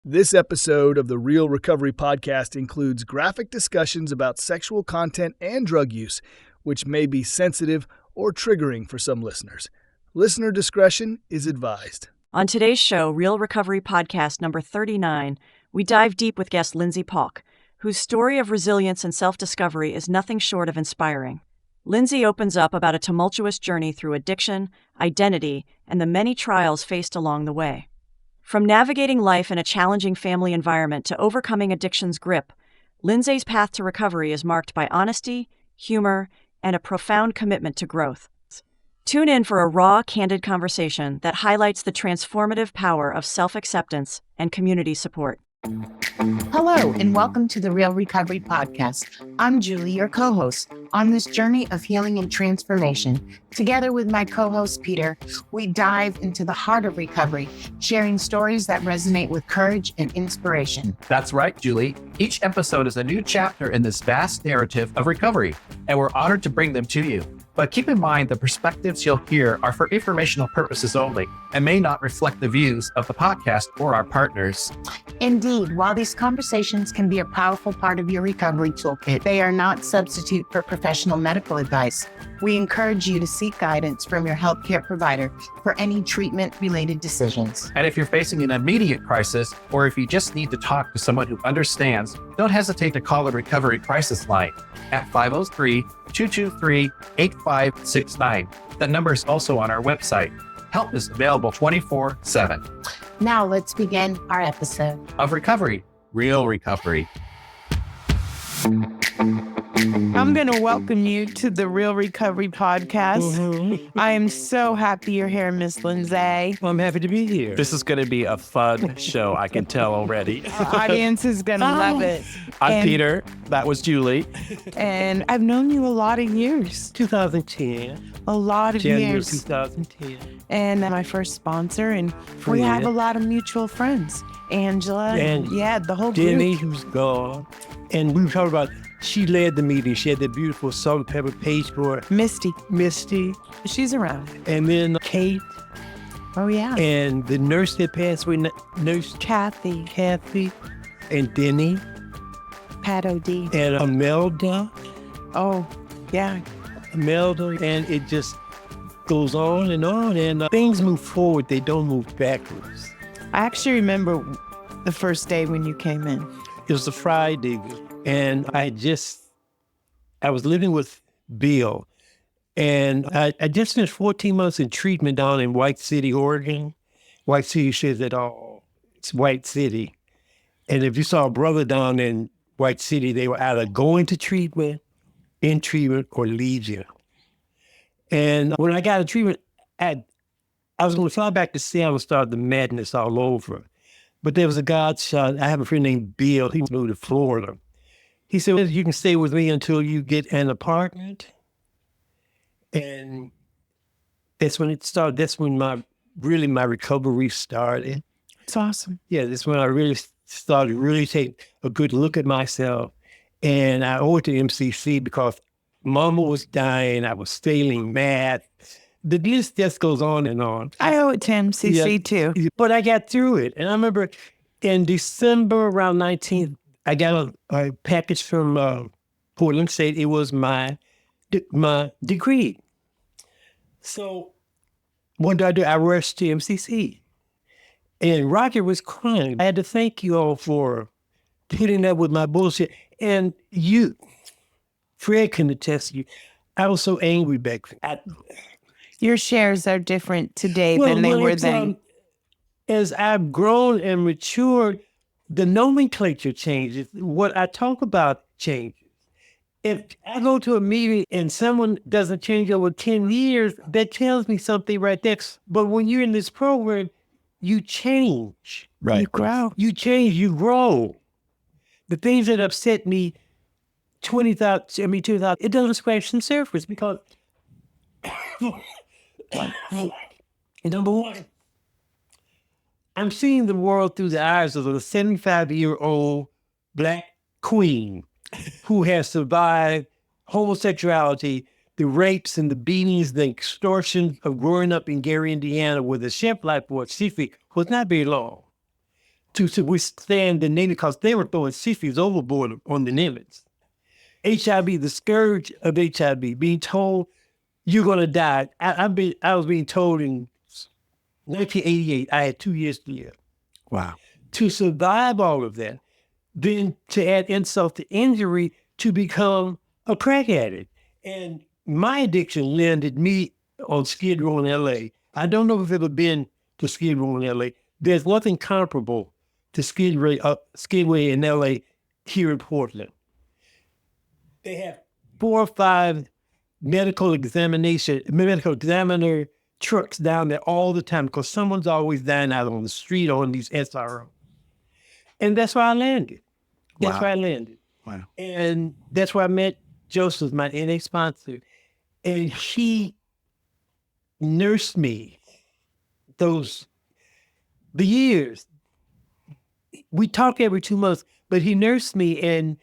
This episode of the Real Recovery Podcast includes graphic discussions about sexual content and drug use, which may be sensitive or triggering for some listeners. Listener discretion is advised. On today's show, Real Recovery Podcast number 39, we dive deep with guest Lindsay Paulk, whose story of resilience and self-discovery is nothing short of inspiring. Lindsay opens up about a tumultuous journey through addiction, identity, and the many trials faced along the way. From navigating life in a challenging family environment to overcoming addiction's grip, Lindsay's path to recovery is marked by honesty, humor, and a profound commitment to growth. Tune in for a raw, candid conversation that highlights the transformative power of self-acceptance and community support. Hello, and welcome to the Real Recovery Podcast. I'm Julie, your co-host, on this journey of healing and transformation. Together with my co-host, Peter, we dive into the heart of recovery, sharing stories that resonate with courage and inspiration. That's right, Julie. Each episode is a new chapter in this vast narrative of recovery, and we're honored to bring them to you. But keep in mind the perspectives you'll hear are for informational purposes only and may not reflect the views of the podcast or our partners. Indeed, while these conversations can be a powerful part of your recovery toolkit, they are not substitute for professional medical advice. We encourage you to seek guidance from your healthcare provider for any treatment-related decisions. And if you're facing an immediate crisis, or if you just need to talk to someone who understands, don't hesitate to call the Recovery Crisis Line at 503-223-8569. That number is also on our website. Help is available 24/7. Now let's begin our episode Of recovery, real recovery. I'm going to welcome you to the Real Recovery Podcast. I am so happy you're here, Miss Lindsay. Well, I'm happy to be here. This is going to be a fun show, I can tell already. Our audience is going to love it. I'm Peter. That was Julie. And I've known you a lot of years. 2010. A lot of January years. 2010. And my first sponsor. And we have a lot of mutual friends. Angela. And the whole Denny, group. who's gone. And we were talking about, she led the meeting. She had that beautiful salt and pepper paste for Misty. She's around. And then Kate. Oh, yeah. And the nurse that passed away, Nurse Kathy. And Denny. Pat O.D. And Imelda. Oh, yeah. Imelda. And it just goes on. And things move forward. They don't move backwards. I actually remember the first day when you came in. It was a Friday. And I was living with Bill, and I just finished 14 months in treatment down in White City, Oregon. White City says it all. It's White City. And if you saw a brother down in White City, they were either going to treatment, in treatment, or leave you. And when I got to treatment, I was going to fly back to Seattle and start the madness all over. But there was a godshot. I have a friend named Bill. He moved to Florida. He said, well, you can stay with me until you get an apartment. And that's when it started. That's when my recovery started. It's awesome. Yeah, that's when I really started taking a good look at myself. And I owe it to MCC because Mama was dying. I was failing math. The list just goes on and on. I owe it to MCC too. But I got through it. And I remember in December around 19th, I got a package from Portland State. It was my degree. So what did I do? I rushed to MCC. And Roger was crying. I had to thank you all for putting up with my bullshit. And you, Fred can attest to you, I was so angry back then. Your shares are different today than they were then. As I've grown and matured, the nomenclature changes. What I talk about changes. If I go to a meeting and someone doesn't change over 10 years, that tells me something right there. But when you're in this program, you change. Right. You grow. You change, you grow. The things that upset me 20,000, it doesn't scratch the surface because number one, I'm seeing the world through the eyes of a 75-year-old Black queen who has survived homosexuality, the rapes and the beatings, the extortion of growing up in Gary, Indiana, where the chef life for Sifi was not very long. to withstand the negative, because they were throwing sissies overboard on the limits. HIV, the scourge of HIV, being told you're going to die. I was being told in 1988, I had 2 years to live. Wow. To survive all of that, then to add insult to injury, to become a crack addict. And my addiction landed me on Skid Row in LA. I don't know if you've ever been to Skid Row in LA. There's nothing comparable to Skidway in LA here in Portland. They have 4 or 5 medical examiner trucks down there all the time, because someone's always dying out on the street or on these SRO. And that's where I landed. Wow. And that's where I met Joseph, my NA sponsor. And he nursed me the years. We talk every 2 months, but he nursed me, and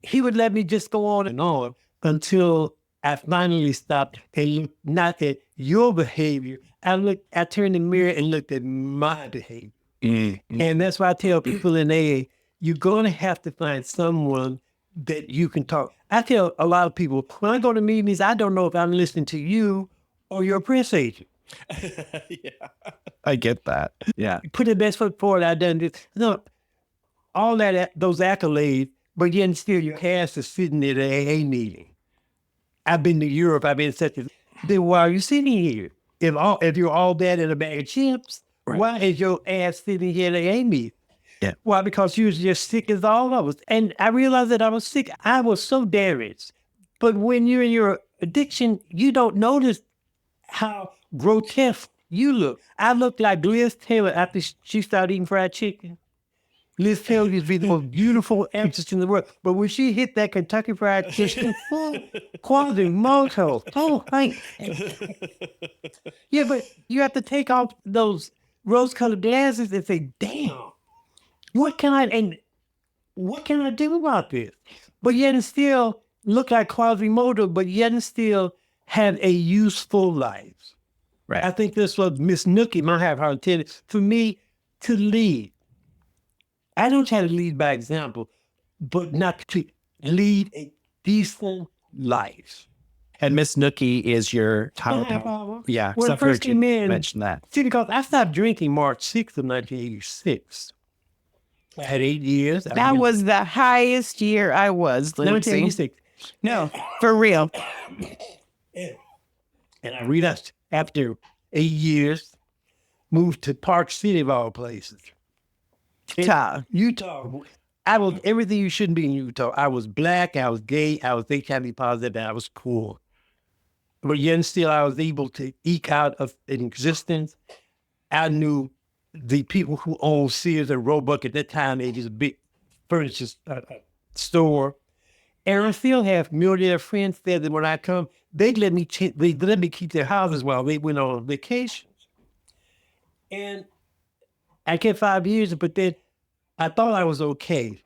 he would let me just go on and on until I finally stopped and looked not at your behavior. I turned in the mirror and looked at my behavior. Mm-hmm. And that's why I tell people in AA, you're going to have to find someone that you can talk. I tell a lot of people, when I go to meetings, I don't know if I'm listening to you or your press agent. Yeah, I get that. Yeah. Put the best foot forward. I done this. No, all those accolades, but yet still your ass is sitting at an AA meeting. I've been to Europe. I've been such a. Then why are you sitting here? If you're all that in a bag of chips, right, why is your ass sitting here at an AA meeting? Yeah. Why? Because you was just sick as all of us. And I realized that I was sick. I was so damaged. But when you're in your addiction, you don't notice how grotesque you look. I look like Liz Taylor after she started eating fried chicken. Liz Taylor used to be the most beautiful actress in the world. But when she hit that Kentucky Fried Chicken, Quasimodo, yeah, but you have to take off those rose-colored glasses and say, damn, what can I do about this? But yet and still look like Quasimodo, but yet and still have a useful life. Right. I think this was Miss Nookie might have her intended for me to lead. I don't try to lead by example, but not to lead a decent life. And Miss Nookie is your title. Yeah, when I first came in, mention that. See, because I stopped drinking March 6th of 1986. I had 8 years. That was the highest year I was, Lindsay. 1986. No, for real. And I relapsed after 8 years, moved to Park City of all places. Utah. I was everything you shouldn't be in Utah. I was black, I was gay, I was HIV positive, and I was poor. But yet still I was able to eke out of an existence. I knew the people who owned Sears and Roebuck at that time. They just a big furniture store. And I still have millionaire friends there that when I come, they let me keep their houses while they went on vacations. And I kept 5 years, but then I thought I was okay.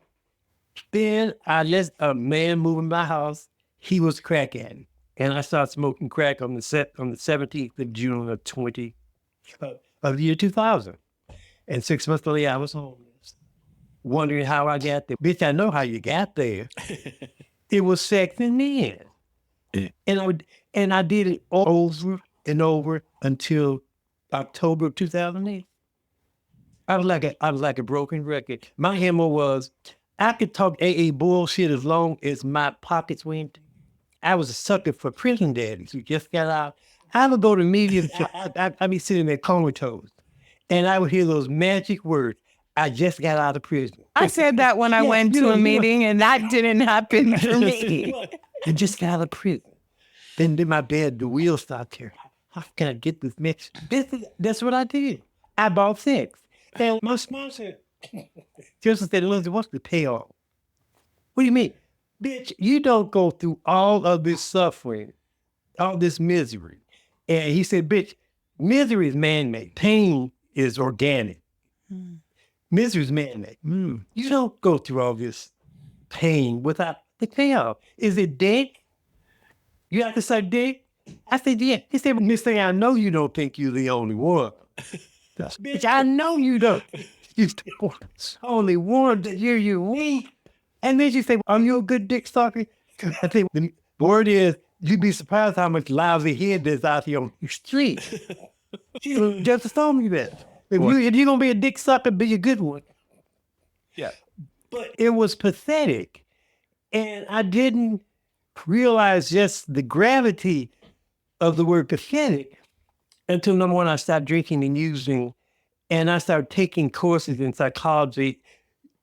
Then I let a man move in my house. He was crack addict. And I started smoking crack on the 17th of June of the year 2000. And 6 months later, I was homeless, wondering how I got there. Bitch, I know how you got there. It was sex and men. Yeah. And I did it over and over until October of 2008. I was like a broken record. My MO was, I could talk AA bullshit as long as my pockets were empty. I was a sucker for prison daddies who just got out. I would go to meetings, I'd be sitting there comatose, and I would hear those magic words, I just got out of prison. I said that when I went to a meeting, and that didn't happen for me. I just got out of prison. Then in my bed, the wheels stopped here. How can I get this mix? That's what I did. I bought sex. And my sponsor just said, Lindsay, what's the payoff? What do you mean? Bitch, you don't go through all of this suffering, all this misery. And he said, bitch, misery is man-made. Pain is organic. Misery is man-made. You don't go through all this pain without the payoff. Is it dick? You have to say dick? I said, yeah. He said, Miss Thing, I know you don't think you're the only one. Bitch, I know you don't. You still only wanted to hear you weep. And then she say, are you a good dick sucker? I think the word is, you'd be surprised how much lousy head there's out here on the street. She just told me that. If you're going to be a dick sucker, be a good one. Yeah. But it was pathetic. And I didn't realize just the gravity of the word pathetic until number one, I stopped drinking and using, and I started taking courses in psychology,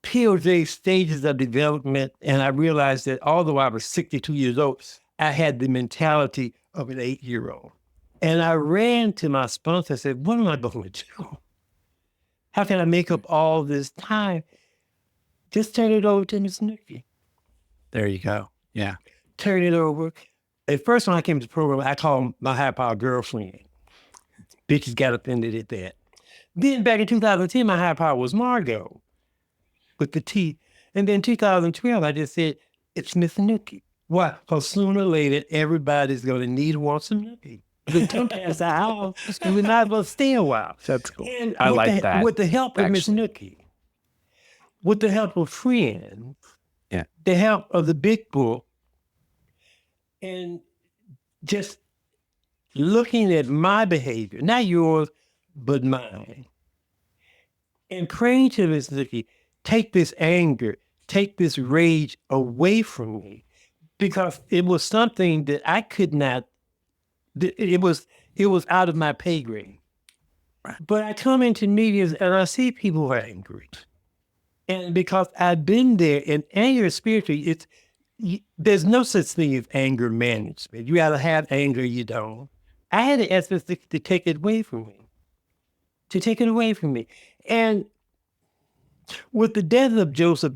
POJ stages of development, and I realized that although I was 62 years old, I had the mentality of an 8-year-old. And I ran to my sponsor and said, what am I going to do? How can I make up all this time? Just turn it over to Miss Nookie. There you go. Yeah. Turn it over. At first, when I came to the program, I called my high power girlfriend. Bitches got offended at that. Then back in 2010, my high power was Margot with the T. And then 2012, I just said, it's Miss Nookie. Why? Because sooner or later, everybody's going to need to want some Nookie. The time past the house, and we might as well stay a while. That's cool. And I like that. With the help of Miss Nookie, with the help of friends, the help of the big book, and just looking at my behavior, not yours, but mine, and praying to Miss Nookie, take this anger, take this rage away from me, because it was something that I could not. It was out of my pay grade. Right. But I come into meetings and I see people who are angry. And because I've been there, and anger spiritually, there's no such thing as anger management. You either have anger or you don't. I had to ask to take it away from me. To take it away from me. And with the death of Joseph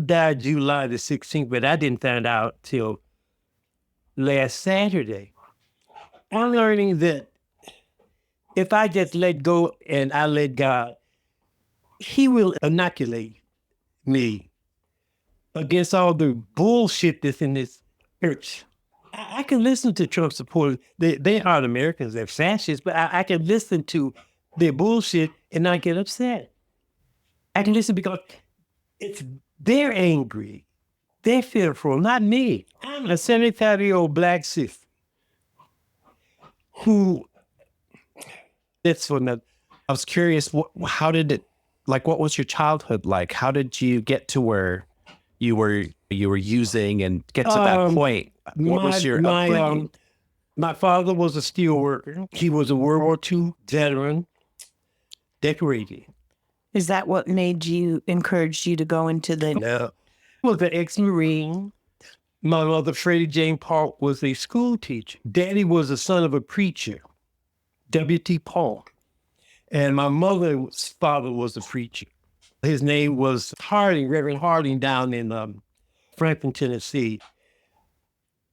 died July the 16th, but I didn't find out till last Saturday. I'm learning that if I just let go and I let God, He will inoculate me against all the bullshit that's in this church. I can listen to Trump supporters. They aren't Americans, they're fascists, but I can listen to their bullshit and not get upset. I can listen because they're angry. They're fearful, not me. I'm a 75-year-old black sis. That's what I was curious. How did it? Like, what was your childhood like? How did you get to where you were using and get to that point? What was your upbringing? My father was a steel worker. He was a World War II veteran, decorated. Is that what encouraged you to go into the? No, he was an ex-Marine. My mother, Freddie Jane Paulk, was a school teacher. Daddy was the son of a preacher, W.T. Paulk. And my mother's father was a preacher. His name was Harding, Reverend Harding, down in Franklin, Tennessee.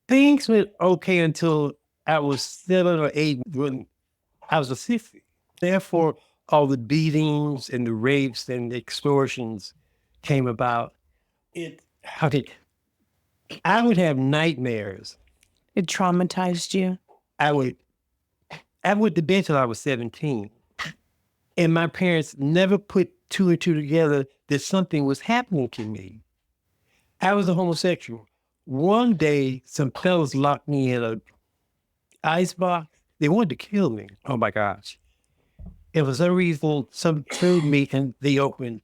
Things went okay until I was 7 or 8 when I was a sissy. Therefore, all the beatings and the rapes and the extortions came about. I would have nightmares. It traumatized you? I went to bed till I was 17. And my parents never put 2 and 2 together that something was happening to me. I was a homosexual. One day, some fellas locked me in an ice box. They wanted to kill me. Oh my gosh. And for some reason, some threw me and they opened.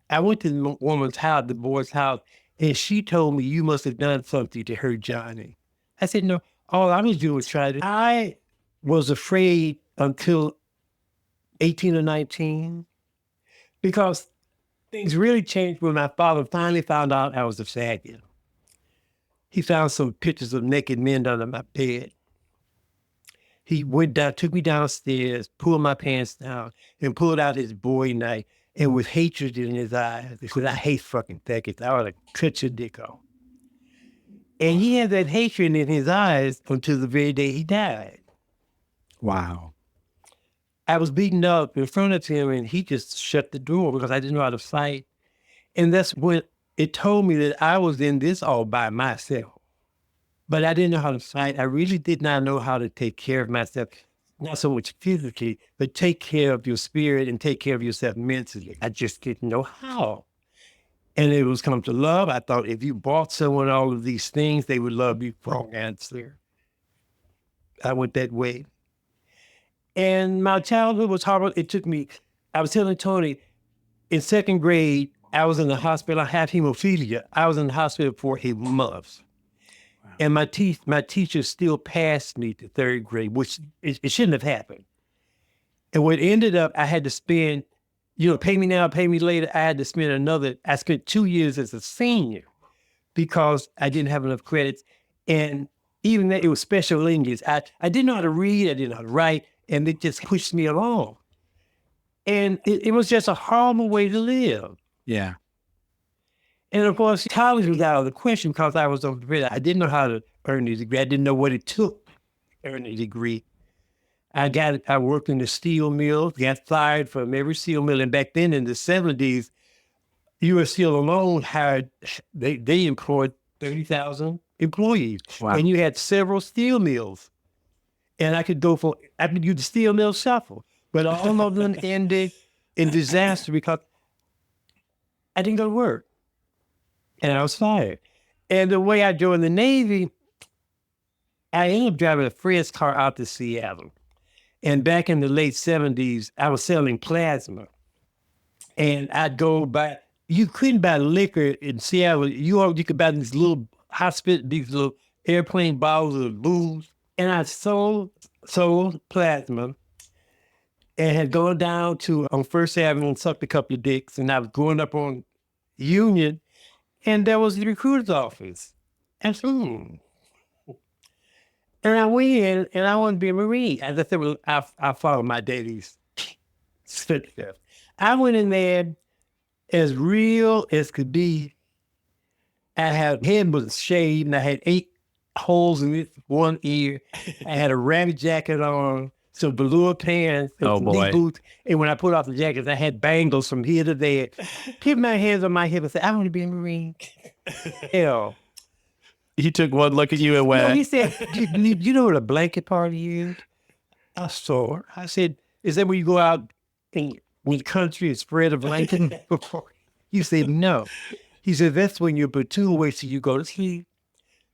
I went to the woman's house, the boy's house, and she told me, you must have done something to hurt Johnny. I said, no, all I was doing was trying to. I was afraid until 18 or 19 because things really changed when my father finally found out I was a faggot. He found some pictures of naked men under my bed. He went down, took me downstairs, pulled my pants down, and pulled out his bowie knife, and with hatred in his eyes, because I hate fucking faggots. I ought to cut your dick off. And he had that hatred in his eyes until the very day he died. Wow. I was beaten up in front of him, and he just shut the door because I didn't know how to fight. And that's when it told me that I was in this all by myself. But I didn't know how to fight. I really did not know how to take care of myself. not so much physically, but take care of your spirit and take care of yourself mentally. I just didn't know how. And it was come to love. I thought if you bought someone all of these things, they would love you. Wrong answer. I went that way. And my childhood was horrible. It took me, I was telling Tony, in second grade, I was in the hospital. I had hemophilia. I was in the hospital for a month. Wow. And my teacher still passed me to third grade, which it shouldn't have happened. And what ended up, I had to spend, pay me now, pay me later. I spent 2 years as a senior because I didn't have enough credits. And even that, it was special English. I didn't know how to read, I didn't know how to write, and it just pushed me along. And it was just a horrible way to live. Yeah. And of course, college was out of the question because I was overrated. I didn't know how to earn a degree. I didn't know what it took to earn a degree. I worked in the steel mill, got fired from every steel mill. And back then in the 70s, U.S. Steel alone they employed 30,000 employees. Wow. And you had several steel mills. And I could do the steel mill shuffle. But all of them ended in disaster because I didn't go to work. And I was fired. And the way I joined the Navy, I ended up driving a friend's car out to Seattle. And back in the late 70s, I was selling plasma. And I'd go buy, you couldn't buy liquor in Seattle. You could buy these little these little airplane bottles of booze. And I sold plasma and had gone down on First Avenue and sucked a couple of dicks. And I was going up on Union, and there was the recruiter's office. And and I went in, and I wanted to be a Marine. As I said, I followed my daddy's footsteps. I went in there as real as could be. I had head was shaved, and I had 8 holes in one ear. I had a rabbit jacket on, some velour pants, some knee boots. And when I put off the jackets, I had bangles from here to there. Keep my hands on my hip and said, I want to be a Marine. Hell. He took one look at you and went. No, he said, you know what a blanket party is? I saw her. I said, is that where you go out when the country is spread a blanket before? You said, no. He said, that's when your platoon waits till you go to sleep.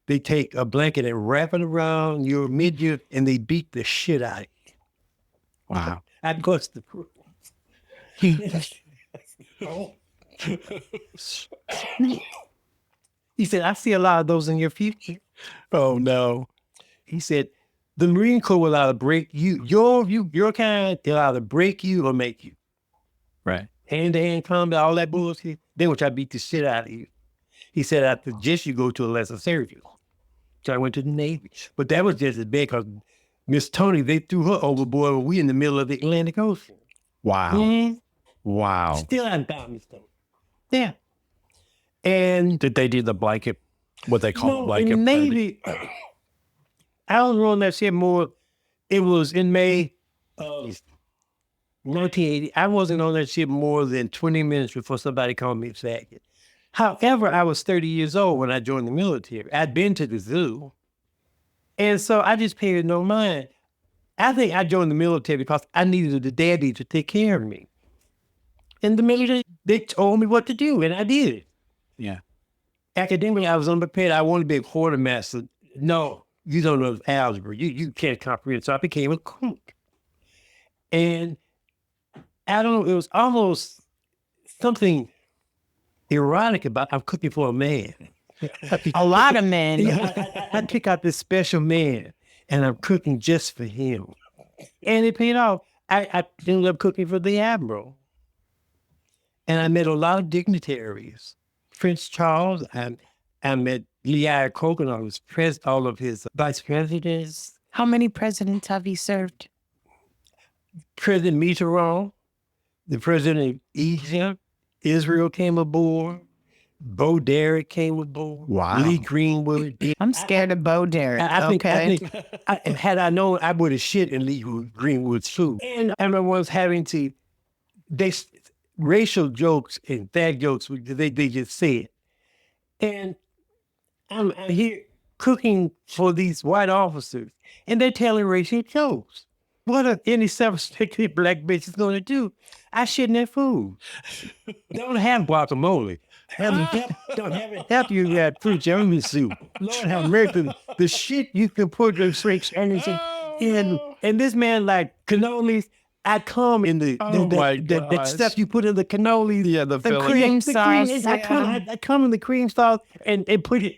They take a blanket and wrap it around your midriff and they beat the shit out of you. Wow. Of course, the proof. He said, I see a lot of those in your future. Oh, no. He said, the Marine Corps will either break you, your kind, they'll either break you or make you. Right. Hand-to-hand combat, all that bullshit. They will try to beat the shit out of you. He said, I suggest you go to a lesser service. So I went to the Navy. But that was just as bad because Miss Tony, they threw her overboard when we in the middle of the Atlantic Ocean. Wow. Mm-hmm. Wow. Still haven't found Miss Tony. Yeah. And did they do the blanket, what they call blanket? In the Navy, I was on that ship more, it was in May of 1980. I wasn't on that ship more than 20 minutes before somebody called me a faggot. However, I was 30 years old when I joined the military. I'd been to the zoo. And so I just paid no mind. I think I joined the military because I needed a daddy to take care of me. And the military, they told me what to do, and I did it. Yeah. Academically, I was unprepared. I wanted to be a quartermaster. No, you don't know algebra. You can't comprehend. So I became a cook. And I don't know, it was almost something erotic about I'm cooking for a man. A lot of men. I pick out this special man, and I'm cooking just for him. And it paid off. I ended up cooking for the Admiral. And I met a lot of dignitaries. Prince Charles, I met Lee Iacocca, I was all of his vice presidents. How many presidents have you served? President Mitterrand, the president of Egypt, Israel came aboard. Bo Derek came aboard. Wow. Lee Greenwood. I'm scared of Bo Derek. I think had I known, I would have shit in Lee Greenwood's food. And I remember once having to, racial jokes and fag jokes, they just said. And I'm here cooking for these white officers, and they're telling racial jokes. what any self-respecting black bitch is going to do? I shit in that food. Don't have guacamole. Don't have it help you that fruit jelly soup. Lord have mercy. The shit you can put those straight in. And this man like cannolis. I come in that stuff you put in the cannolis. Yeah, the cream sauce. I come in the cream sauce and put it.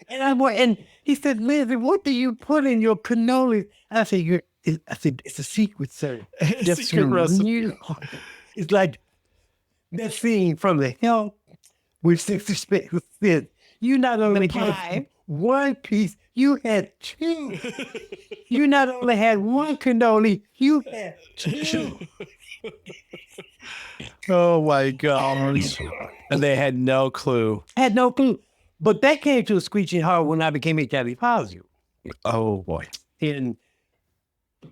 And he said, Lindsay, what do you put in your cannoli? I said, it's a secret, sir. Secret recipe. It's like that scene from The Help with 60 said, you not only had one piece, you had two. You not only had one cannoli, you had two. Oh my God. And they had no clue. Had no clue. But that came to a screeching halt when I became HIV positive. Oh boy. In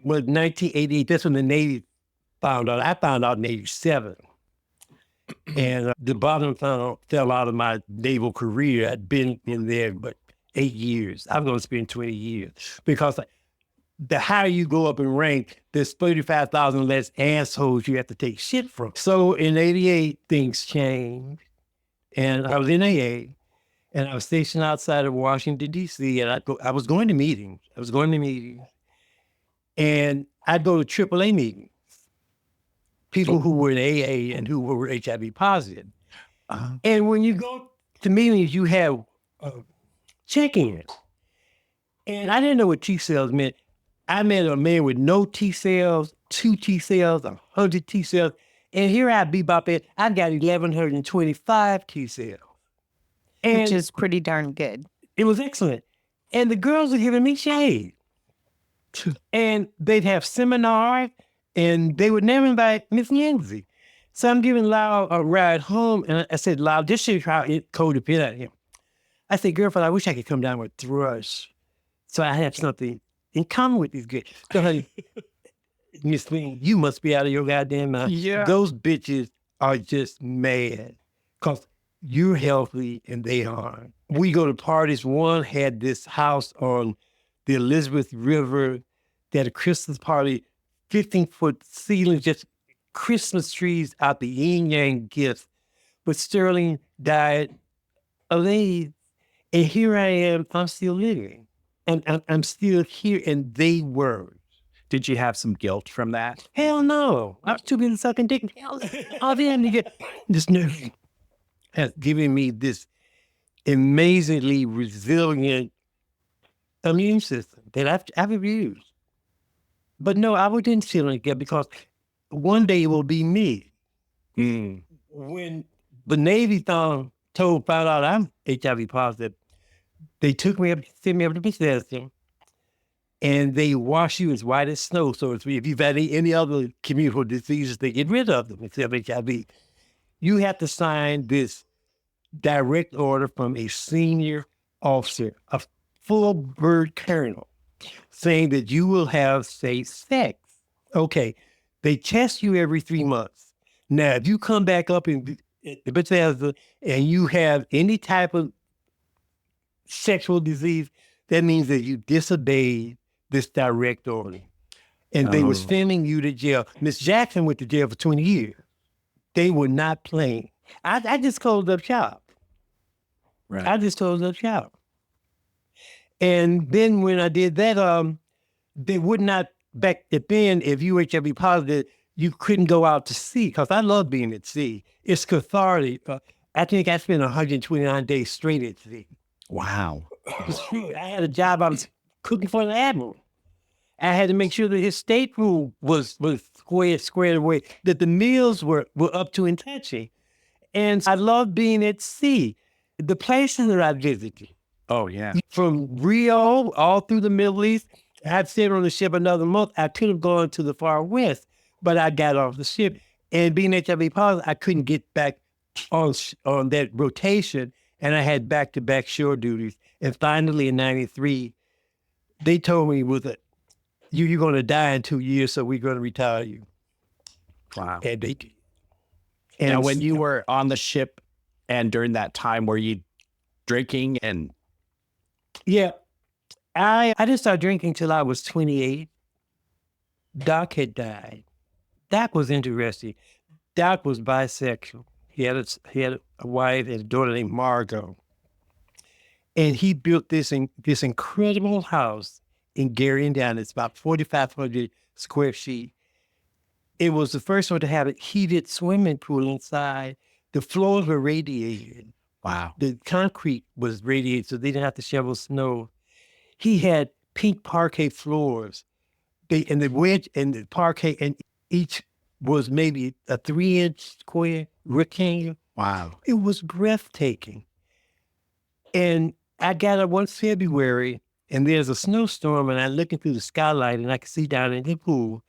1988, that's when the Navy found out. I found out in 87. And the bottom fell out of my naval career. I'd been in there but 8 years. I'm going to spend 20 years. Because the higher you go up in rank, there's 35,000 less assholes you have to take shit from. So in 88, things changed. And I was in AA. And I was stationed outside of Washington, D.C., and I was going to meetings. And I'd go to AAA meetings. People who were in AA and who were HIV positive. Uh-huh. And when you go to meetings, you have check-ins. And I didn't know what T cells meant. I met a man with no T cells, 2 T cells, 100 T cells. And here I bebop it, I got 1,125 T cells. Which is pretty darn good. It was excellent. And the girls were giving me shade. And they'd have seminars, and they would never invite Miss Lindsay. So I'm giving Lyle a ride home, and I said, Lyle, this is how it codependent at him. I said, girlfriend, I wish I could come down with thrush. So I have something in common with these girls. So, honey, Miss Lindsay, you must be out of your goddamn mind. Yeah. Those bitches are just mad. Because you're healthy and they aren't. We go to parties. One had this house on the Elizabeth River. They had a Christmas party, 15-foot ceiling, just Christmas trees out the yin yang gifts. But Sterling died of AIDS. And here I am, I'm still living. And I'm still here, and they were. Did you have some guilt from that? Hell no. I was too busy sucking dick. All they had to get this nerve. Has given me this amazingly resilient immune system that I've abused. But no, I wouldn't feel like that because one day it will be me. Mm. When the Navy found out I'm HIV positive, they took me up, sent me up to Bethesda, and they wash you as white as snow. So if you've had any other communicable diseases, they get rid of them except HIV. You have to sign this direct order from a senior officer, a full bird colonel, saying that you will have safe sex. Okay, they test you every 3 months. Now, if you come back up in Bethesda and you have any type of sexual disease, that means that you disobeyed this direct order. And they were sending you to jail. Miss Jackson went to jail for 20 years. They were not playing. I just closed up shop. Right. I just closed up shop. And then when I did that, they would not, back then, if you were HIV positive, you couldn't go out to sea, because I love being at sea. It's cathartic. I think I spent 129 days straight at sea. Wow. It was true. I had a job, I was cooking for the admiral. I had to make sure that his stateroom was squared away, that the meals were up to and touching. And I love being at sea. The places that I visited. Oh, yeah. From Rio all through the Middle East. I'd stayed on the ship another month. I could have gone to the far west, but I got off the ship. And being HIV positive, I couldn't get back on that rotation. And I had back-to-back shore duties. And finally in 93, they told me you're going to die in 2 years, so we're going to retire you. Wow. And they did. And when you were on the ship and during that time, were you drinking and? Yeah. I didn't start drinking till I was 28. Doc had died. Doc was interesting. Doc was bisexual. He had a wife and a daughter named Margot. And he built this incredible house in Gary, Indiana. It's about 4,500 square feet. It was the first one to have a heated swimming pool inside. The floors were radiated. Wow. The concrete was radiated, so they didn't have to shovel snow. He had pink parquet floors. And the wedge and the parquet, and each was maybe a 3-inch square rectangle. Wow. It was breathtaking. And I got up one February, and there's a snowstorm, and I'm looking through the skylight, and I can see down in the pool.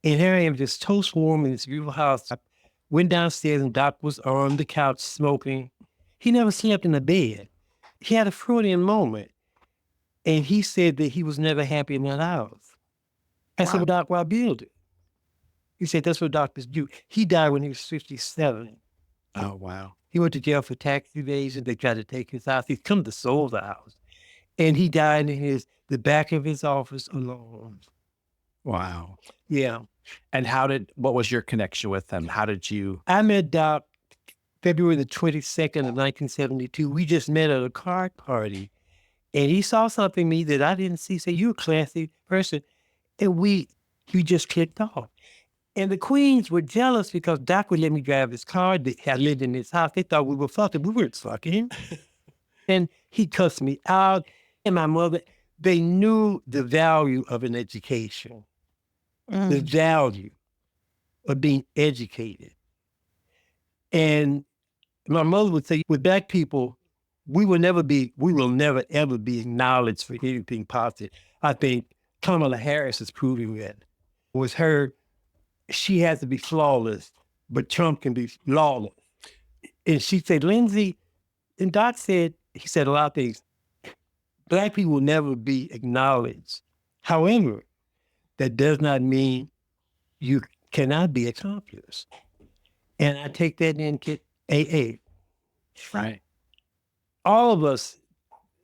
And here I am, just toast warm in this beautiful house. I went downstairs, and Doc was on the couch smoking. He never slept in a bed. He had a Freudian moment. And he said that he was never happy in that house. I said, well, Doc, why build it? He said, that's what doctors do. He died when he was 57. Oh, wow. He went to jail for tax evasion. They tried to take his house. He's come to sold the house. And he died in the back of his office alone. Wow. Yeah. And what was your connection with him? How did you? I met Doc February the 22nd of 1972. We just met at a card party. And he saw something in me that I didn't see. Say, you're a classy person. And we just clicked off. And the Queens were jealous because Doc would let me drive his car. They had lived in his house. They thought we were fucking. We weren't fucking. And he cussed me out. And my mother, they knew the value of an education, the value of being educated. And my mother would say, with Black people, we will never ever be acknowledged for anything positive. I think Kamala Harris is proving that. With her, she has to be flawless, but Trump can be lawless. And she said, Lindsay, and Doc said, he said a lot of things. Black people will never be acknowledged. However, that does not mean you cannot be accomplished. And I take that into AA. Right. All of us,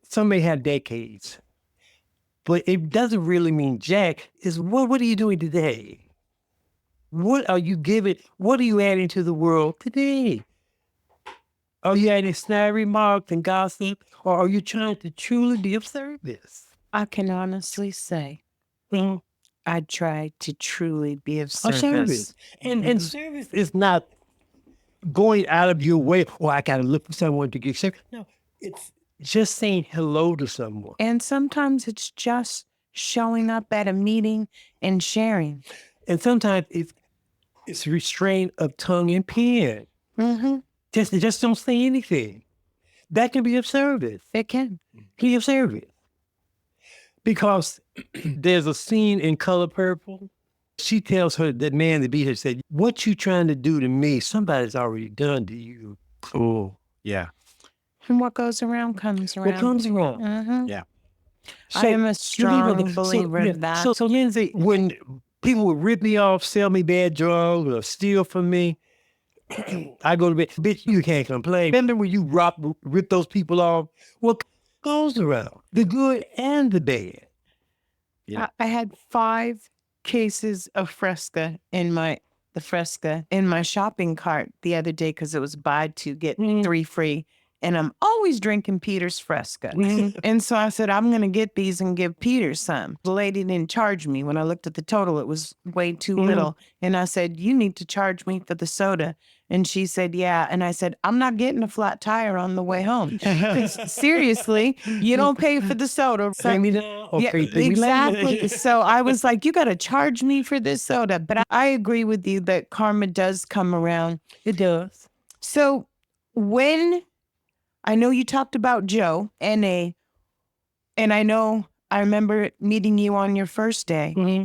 some may have decades, but it doesn't really mean jack. Is what are you doing today? What are you giving? What are you adding to the world today? Are you adding snide remarks and gossip, or are you trying to truly be of service? I can honestly say, I try to truly be of service. And service is not going out of your way, I got to look for someone to get service. No, it's just saying hello to someone. And sometimes it's just showing up at a meeting and sharing. And sometimes it's restraint of tongue and pen. Mm-hmm. Just don't say anything. That can be of service. It can be of service. Because there's a scene in Color Purple. She tells that man that beat her, said, what you trying to do to me, somebody's already done to you. Oh, yeah. And what goes around comes around. What comes around. Mm-hmm. Yeah. So, I am a strong believer in that. So Lindsay, when people would rip me off, sell me bad drugs, or steal from me, I go to bed, bitch, you can't complain. Remember when you rip those people off? What goes around? The good and the bad. Yeah. I had 5 cases of Fresca in my shopping cart the other day because it was buy 2 get 3 free. And I'm always drinking Peter's Fresca. And so I said, I'm going to get these and give Peter some. The lady didn't charge me. When I looked at the total, it was way too little. And I said, you need to charge me for the soda. And she said, yeah. And I said, I'm not getting a flat tire on the way home. Seriously, you don't pay for the soda. So, pay me now. Yeah, exactly. So I was like, you got to charge me for this soda. But I agree with you that karma does come around. It does. So when... I know you talked about Joe, NA, and I remember meeting you on your first day. Mm-hmm.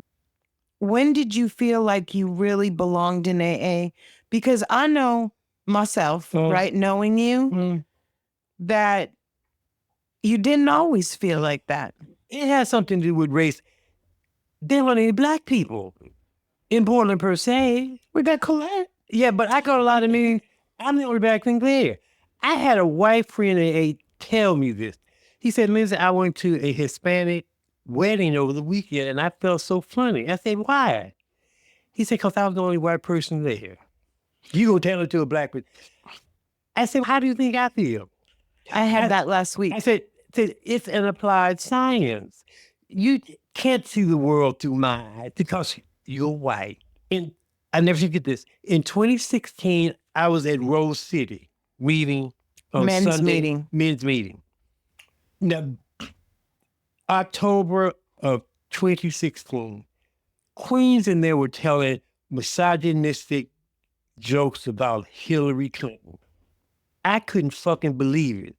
When did you feel like you really belonged in AA? Because I know myself, right, knowing you, that you didn't always feel like that. It has something to do with race. There weren't any Black people in Portland per se. We got Colette. Yeah, but I got a lot of meetings. I'm the only Black thing there. I had a white friend at tell me this. He said, Lindsay, I went to a Hispanic wedding over the weekend and I felt so funny. I said, why? He said, because I was the only white person there. You go tell it to a black person. I said, how do you think I feel? I had that last week. I said, it's an applied science. You can't see the world through my eyes because you're white. And I never forget this. In 2016, I was at Rose City meeting on Men's Sunday. Men's meeting. Now, October of 2016, queens in there were telling misogynistic jokes about Hillary Clinton. I couldn't fucking believe it.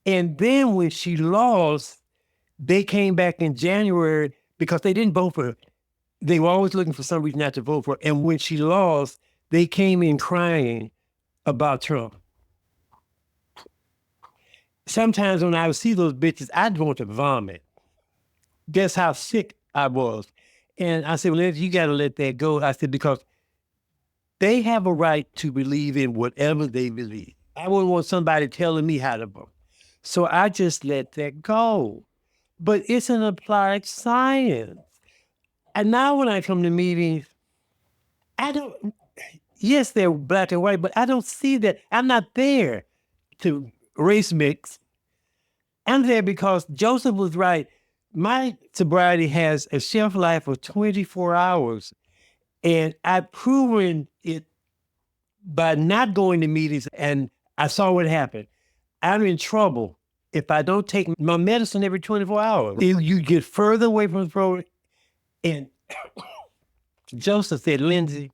And then when she lost, they came back in January because they didn't vote for her. They were always looking for some reason not to vote for her. And when she lost, they came in crying about Trump. Sometimes when I would see those bitches, I'd want to vomit. Guess how sick I was. And I said, well, Lindsay, you got to let that go. I said, because they have a right to believe in whatever they believe. I wouldn't want somebody telling me how to vote. So I just let that go. But it's an applied science. And now when I come to meetings, yes, they're black and white, but I don't see that. I'm not there to race mix. I'm there because Joseph was right. My sobriety has a shelf life of 24 hours. And I've proven it by not going to meetings, and I saw what happened. I'm in trouble if I don't take my medicine every 24 hours. You get further away from the program. And Joseph said, Lindsay,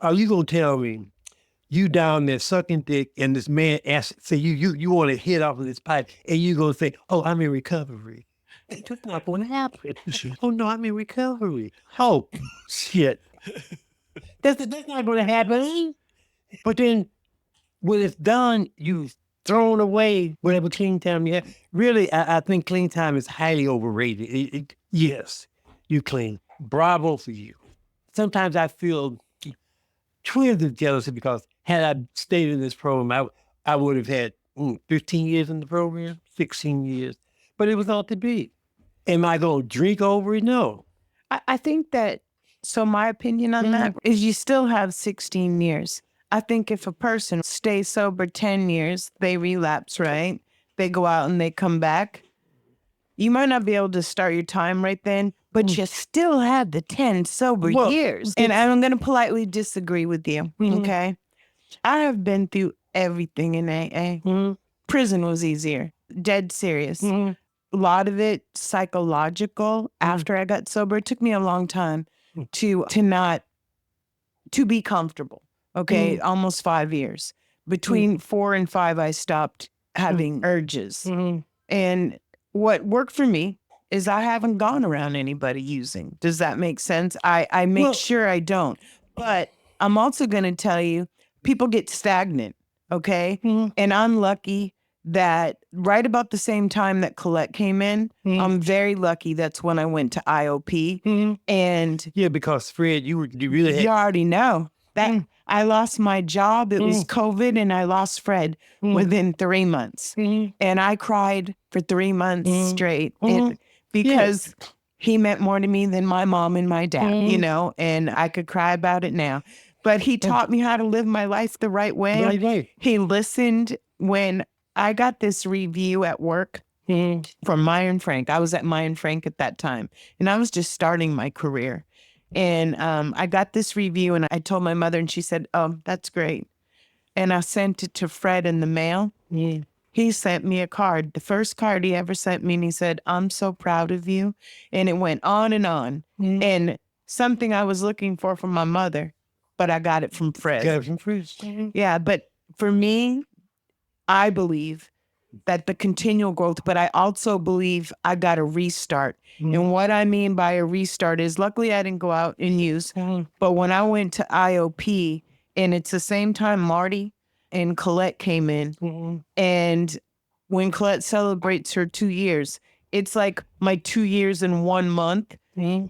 are you going to tell me you down there sucking dick and this man say you want to hit off of this pipe and you going to say, oh, I'm in recovery. That's not going to happen. Oh, no, I'm in recovery. Oh, shit. That's not going to happen. But then when it's done, you've thrown away whatever clean time you have. Really, I think clean time is highly overrated. Yes, you clean. Bravo for you. Sometimes I feel twins of jealousy because had I stayed in this program, I would have had 15 years in the program, 16 years. But it was all to be. Am I going to drink over it? No. I think that, so my opinion on that is you still have 16 years. I think if a person stays sober 10 years, they relapse, right? They go out and they come back. You might not be able to start your time right then, but you still have the 10 sober years. And I'm going to politely disagree with you, okay? I have been through everything in AA. Prison was easier, dead serious. A lot of it psychological. After I got sober, it took me a long time to be comfortable. Okay, almost 5 years. Between 4 and 5, I stopped having urges. And what worked for me is I haven't gone around anybody using. Does that make sense? I make sure I don't. But I'm also going to tell you, people get stagnant, okay? And I'm lucky that right about the same time that Colette came in, I'm very lucky. That's when I went to IOP. And yeah, because Fred, you really had... You already know that I lost my job. It was COVID, and I lost Fred within 3 months. And I cried for 3 months straight because he meant more to me than my mom and my dad, you know, and I could cry about it now. But he taught me how to live my life the right way. He listened when I got this review at work from Meyer and Frank. I was at Meyer and Frank at that time, and I was just starting my career. And I got this review, and I told my mother, and she said, oh, that's great. And I sent it to Fred in the mail. He sent me a card, the first card he ever sent me, and he said, I'm so proud of you. And it went on and on. And something I was looking for from my mother, but I got it from Fred. Yeah, but for me, I believe that the continual growth, but I also believe I got a restart. And what I mean by a restart is, luckily I didn't go out and use, but when I went to IOP, and it's the same time Marty and Colette came in, and when Colette celebrates her 2 years, it's like my 2 years in 1 month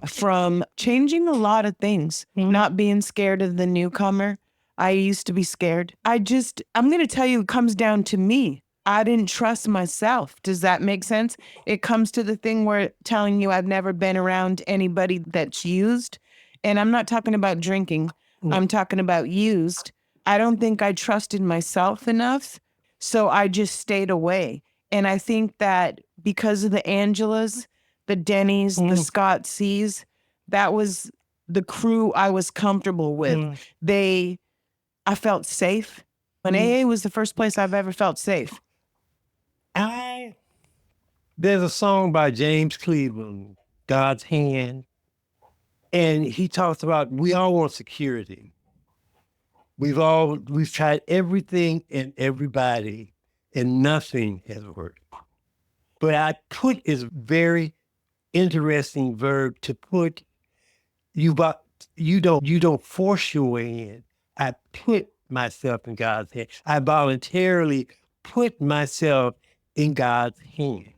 from changing a lot of things, not being scared of the newcomer. I used to be scared. I'm going to tell you, it comes down to me. I didn't trust myself. Does that make sense? It comes to the thing where telling you I've never been around anybody that's used. And I'm not talking about drinking. I'm talking about used. I don't think I trusted myself enough. So I just stayed away. And I think that because of the Angelas, the Denny's, the Scott C's, that was the crew I was comfortable with. I felt safe. And AA was the first place I've ever felt safe. There's a song by James Cleveland, God's Hand, and he talks about we all want security. We've tried everything and everybody, and nothing has worked. But I put is very interesting verb to put. You don't force your way in. I put myself in God's hand. I voluntarily put myself in God's hand.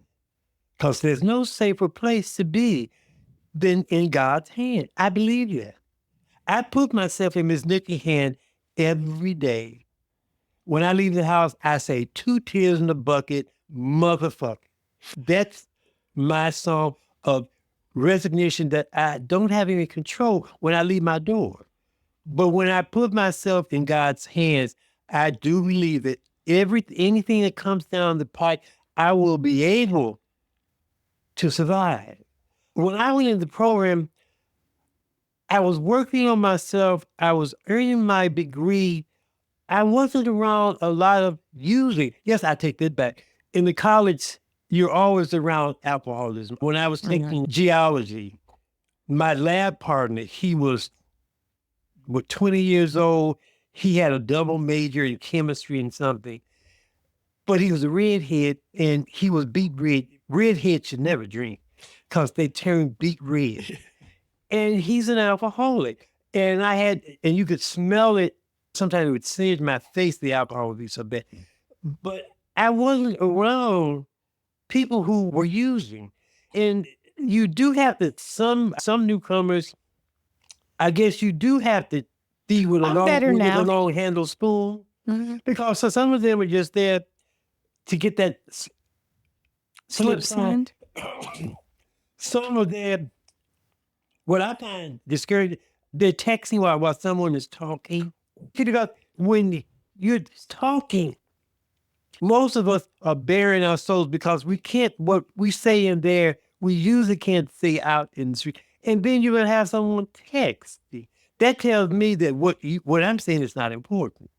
Because there's no safer place to be than in God's hand. I believe that. I put myself in Miss Nookie's hand every day. When I leave the house, I say 2 tears in the bucket, motherfucker. That's my song of resignation that I don't have any control when I leave my door. But when I put myself in God's hands, I do believe that anything that comes down the pipe, I will be able to survive. When I went in the program, I was working on myself. I was earning my degree. I wasn't around a lot of using. Yes, I take that back. In the college, you're always around alcoholism. When I was taking geology, my lab partner, he was 20 years old. He had a double major in chemistry and something. But he was a redhead, and he was beet red. Redheads should never drink because they turn beet red. And he's an alcoholic. And you could smell it. Sometimes it would singe my face, the alcohol would be so bad. But I wasn't around people who were using. And you do have to, some newcomers, I guess you do have to be with a long handle spoon. Because some of them are just there to get that slip side. Some of them, what I find discouraging, they're texting while someone is talking. Because when you're talking, most of us are bearing our souls because we can't, what we say in there, we usually can't say out in the street. And then you're going to have someone text. That tells me that what I'm saying is not important.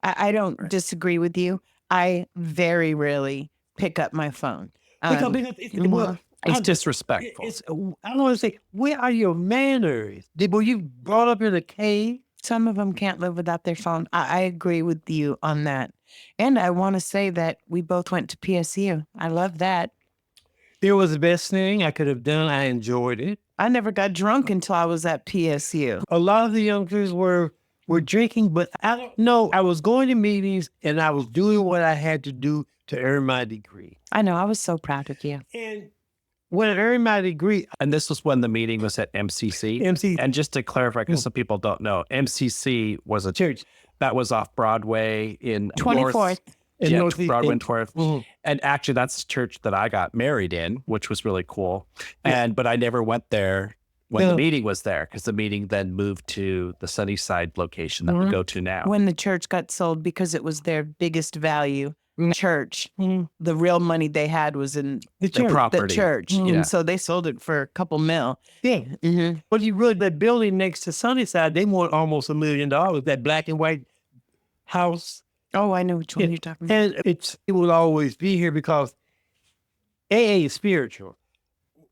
I don't disagree with you. I very rarely pick up my phone. Because it's disrespectful. I don't want to say, where are your manners? Were you brought up in a cave? Some of them can't live without their phone. I agree with you on that. And I want to say that we both went to PSU. I love that. It was the best thing I could have done. I enjoyed it. I never got drunk until I was at PSU. A lot of the youngsters were drinking, but I don't know. I was going to meetings and I was doing what I had to do to earn my degree. I know. I was so proud of you. And when I earned my degree. And this was when the meeting was at MCC. And just to clarify, because some people don't know, MCC was a church that was off Broadway in 24th. Broadway and 24th. And actually, that's the church that I got married in, which was really cool. But I never went there when the meeting was there, because the meeting then moved to the Sunnyside location that we go to now. When the church got sold, because it was their biggest value church, the real money they had was in the property. The church. And so they sold it for a couple mil. But that building next to Sunnyside, they want almost $1 million, that black and white house. Oh, I know which one you're talking about. And it will always be here because AA is spiritual.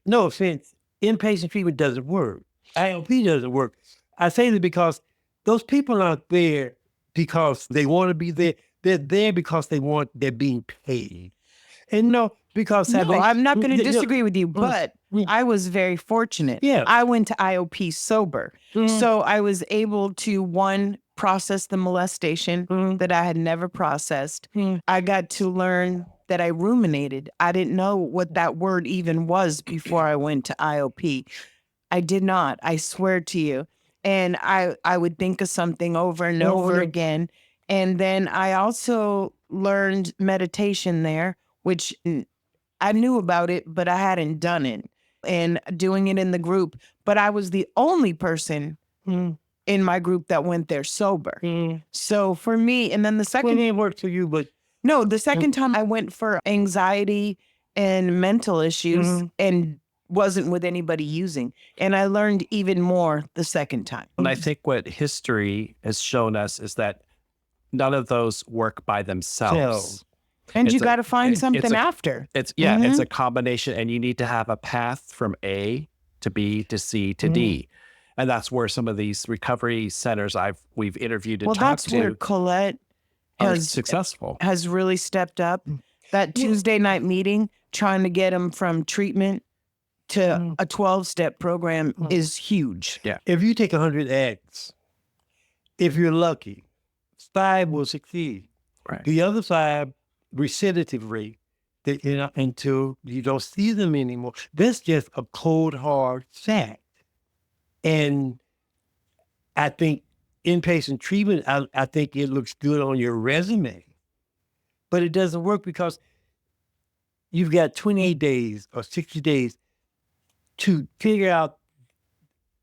No offense, inpatient treatment doesn't work. IOP doesn't work. I say that because those people aren't there because they want to be there. They're there because they're being paid. And I'm not going to disagree with you, but I was very fortunate. I went to IOP sober. So I was able to, one, process the molestation that I had never processed. I got to learn that I ruminated. I didn't know what that word even was before I went to IOP. I did not. I swear to you. And I would think of something over and over again. And then I also learned meditation there, which I knew about it, but I hadn't done it. and doing it in the group. But I was the only person in my group that went there sober. So for me, and then the second... Well, it worked for you, but... No, the second time I went for anxiety and mental issues and wasn't with anybody using. And I learned even more the second time. And I think what history has shown us is that none of those work by themselves. And you got to find something after. It's a combination, and you need to have a path from A to B to C to D. And that's where some of these recovery centers we've interviewed and talked to. Well, that's where Colette has really stepped up. That Tuesday night meeting, trying to get them from treatment to a 12-step program is huge. Yeah. If you take 100 acts, if you're lucky, 5 will succeed. Right. The other 5, recidivism rate, until you don't see them anymore. That's just a cold, hard fact. And I think inpatient treatment, I think it looks good on your resume, but it doesn't work because you've got 28 days or 60 days to figure out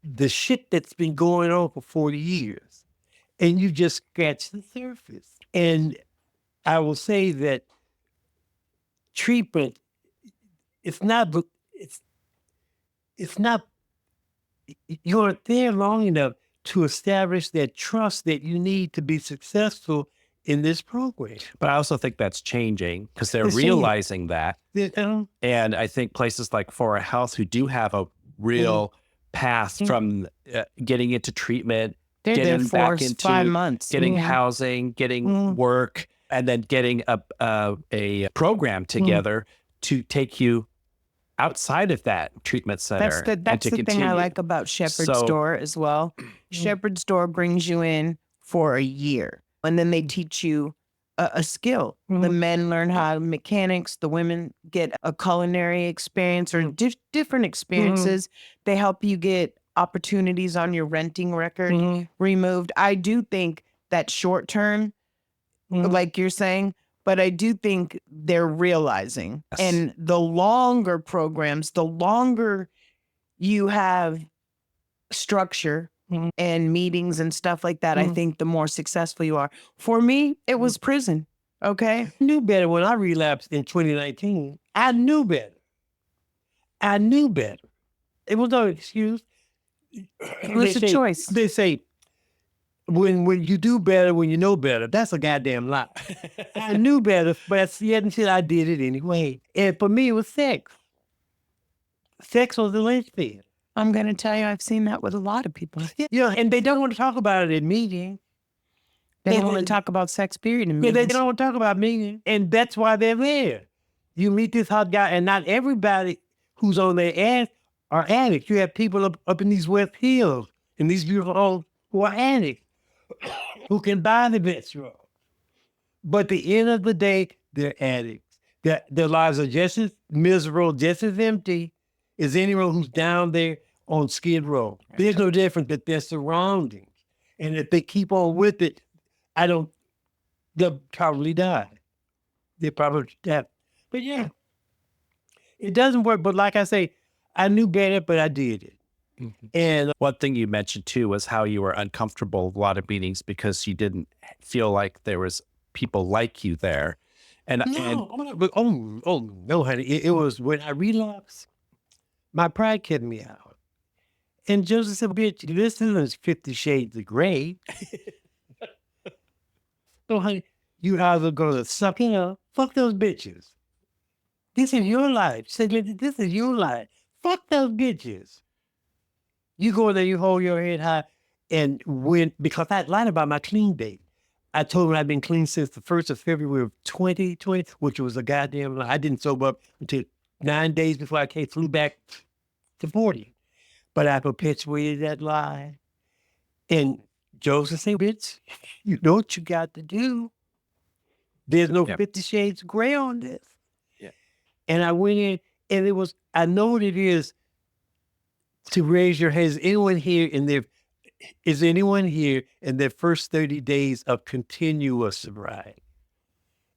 the shit that's been going on for 40 years. And you just scratch the surface. And I will say that treatment, it's not, you're there long enough to establish that trust that you need to be successful in this program. But I also think that's changing because they're realizing that. And I think places like Fora Health, who do have a real path from getting into treatment, getting back into 5 months, getting housing, getting work, and then getting a program together to take you outside of that treatment center. That's the thing I like about Shepherd's Door as well. Shepherd's Door brings you in for a year, and then they teach you a skill. The men learn how mechanics, the women get a culinary experience or different experiences. They help you get opportunities on your renting record removed. I do think that short term, like you're saying, but I do think they're realizing. Yes. And the longer programs, the longer you have structure and meetings and stuff like that, I think the more successful you are. For me, it was prison, okay? I knew better when I relapsed in 2019. I knew better. It was no excuse. It was a choice. They say, when you do better, when you know better, that's a goddamn lie. I knew better, but yet until I did it anyway. And for me, it was sex. Sex was the linchpin. I'm going to tell you, I've seen that with a lot of people. Yeah, and they don't want to talk about it in meetings. They don't want to talk about sex, period, in meetings. They don't want to talk about meetings, and that's why they're there. You meet this hot guy, and not everybody who's on their ass are addicts. You have people up in these West Hills, and these beautiful homes who are addicts, who can buy the best drugs. But at the end of the day, they're addicts. Their lives are just as miserable, just as empty as anyone who's down there on Skid Row. There's no difference but their surroundings. And if they keep on with it, they'll probably die. They'll probably die. But yeah, it doesn't work. But like I say, I knew better, but I did it. And one thing you mentioned too was how you were uncomfortable with a lot of meetings because you didn't feel like there was people like you there. And no, honey. It was when I relapsed, my pride kept me out. And Joseph said, bitch, this isn't 50 Shades of Grey. So, honey, you either going to suck it up, fuck those bitches. This is your life. Say, this is your life. Fuck those bitches. You go there, you hold your head high, and because I lied about my clean date. I told him I'd been clean since the 1st of February of 2020, which was a goddamn lie. I didn't sober up until 9 days before I flew back to 40. But I perpetuated that lie. And Joseph said, bitch, you know what you got to do. There's no 50 Shades of Grey on this. Yeah. And I went in, and I know what it is to raise your hands. Is anyone here in their first 30 days of continuous sobriety?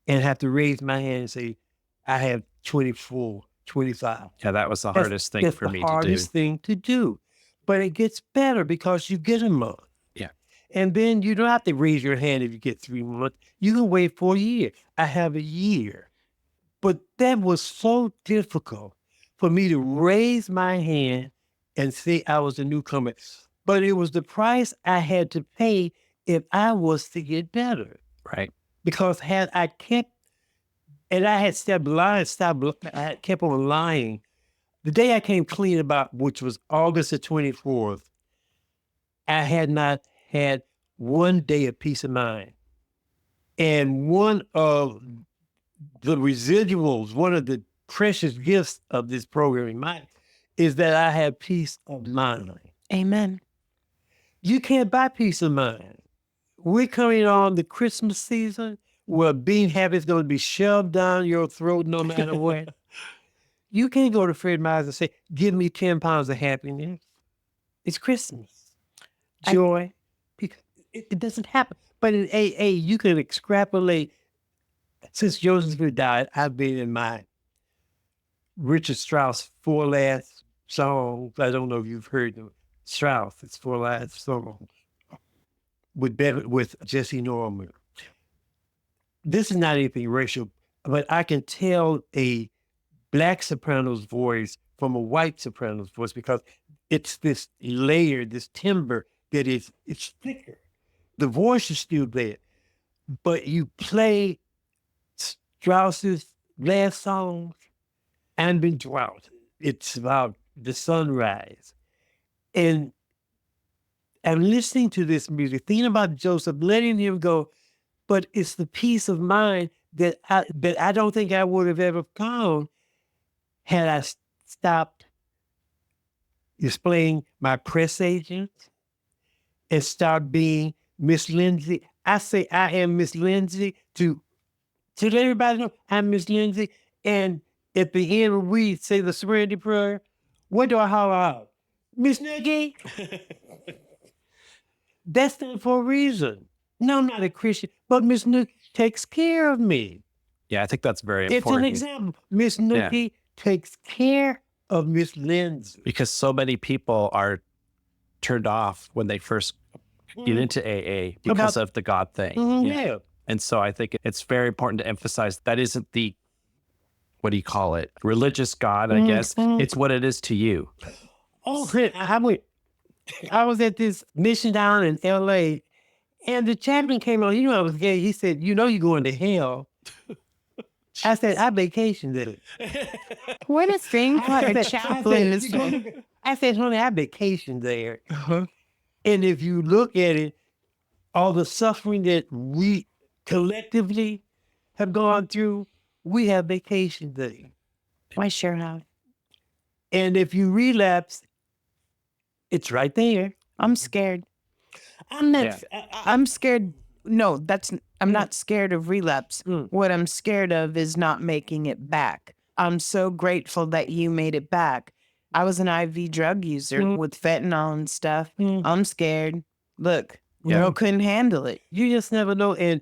And have to raise my hand and say, I have 24 25. Yeah, that was the hardest thing for me to do. That's the hardest thing to do. But it gets better because you get a month. Yeah. And then you don't have to raise your hand if you get 3 months. You can wait for a year. I have a year. But that was so difficult for me to raise my hand and say I was a newcomer. But it was the price I had to pay if I was to get better. Right. Because had I kept, and I had stopped lying, I had kept on lying. The day I came clean about, which was August the 24th, I had not had one day of peace of mind. And one of the residuals, one of the precious gifts of this program in mine, is that I have peace of mind. Amen. You can't buy peace of mind. We're coming on the Christmas season where being happy is going to be shoved down your throat no matter what. You can't go to Fred Meyer and say, give me 10 pounds of happiness. It's Christmas. Joy. It doesn't happen. But in AA, you can extrapolate. Since Joseph died, I've been in my Richard Strauss 4 last songs. I don't know if you've heard them. Strauss, it's 4 last songs with Jesse Norman. This is not anything racial, but I can tell a Black soprano's voice from a white soprano's voice because it's this layer, this timbre that it's thicker. The voice is still there, but you play Strauss's last songs, Ambient Drought. It's about the sunrise. And I'm listening to this music, thinking about Joseph, letting him go, but it's the peace of mind that I don't think I would have ever found had I stopped displaying my press agent and start being Miss Lindsay. I say I am Miss Lindsay to let everybody know I'm Miss Lindsay. And at the end when we say the Sobriety prayer, what do I holler out? Miss Nookie? That's there for a reason. No, I'm not a Christian, but Miss Nookie takes care of me. Yeah, I think that's very important. It's an example. Miss Nookie takes care of Miss Lindsay. Because so many people are turned off when they first get into AA because of the God thing. Yeah. And so I think it's very important to emphasize that isn't the, what do you call it? Religious God, I guess. It's what it is to you. Oh, I was at this mission down in LA and the chaplain came on. You know I was gay. He said, you know you're going to hell. I said, I vacationed there. What a thing for a chaplain. I said, honey, I vacationed there. And if you look at it, all the suffering that we collectively have gone through, we have vacationed there. I sure have. And if you relapse, it's right there. I'm scared. I'm not. I'm scared. No, I'm not scared of relapse. What I'm scared of is not making it back. I'm so grateful that you made it back. I was an IV drug user with fentanyl and stuff. I'm scared. Look, couldn't handle it. You just never know. And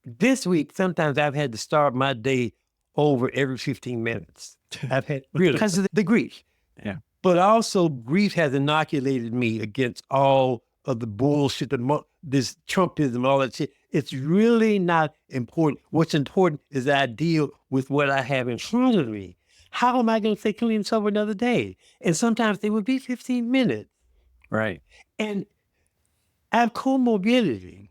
this week, sometimes I've had to start my day over every 15 minutes. I've had, really, because of the grief. Yeah. But also grief has inoculated me against all of the bullshit, this Trumpism, all that shit. It's really not important. What's important is that I deal with what I have in front of me. How am I going to stay clean and sober another day? And sometimes they would be 15 minutes. Right. And I have comorbidity.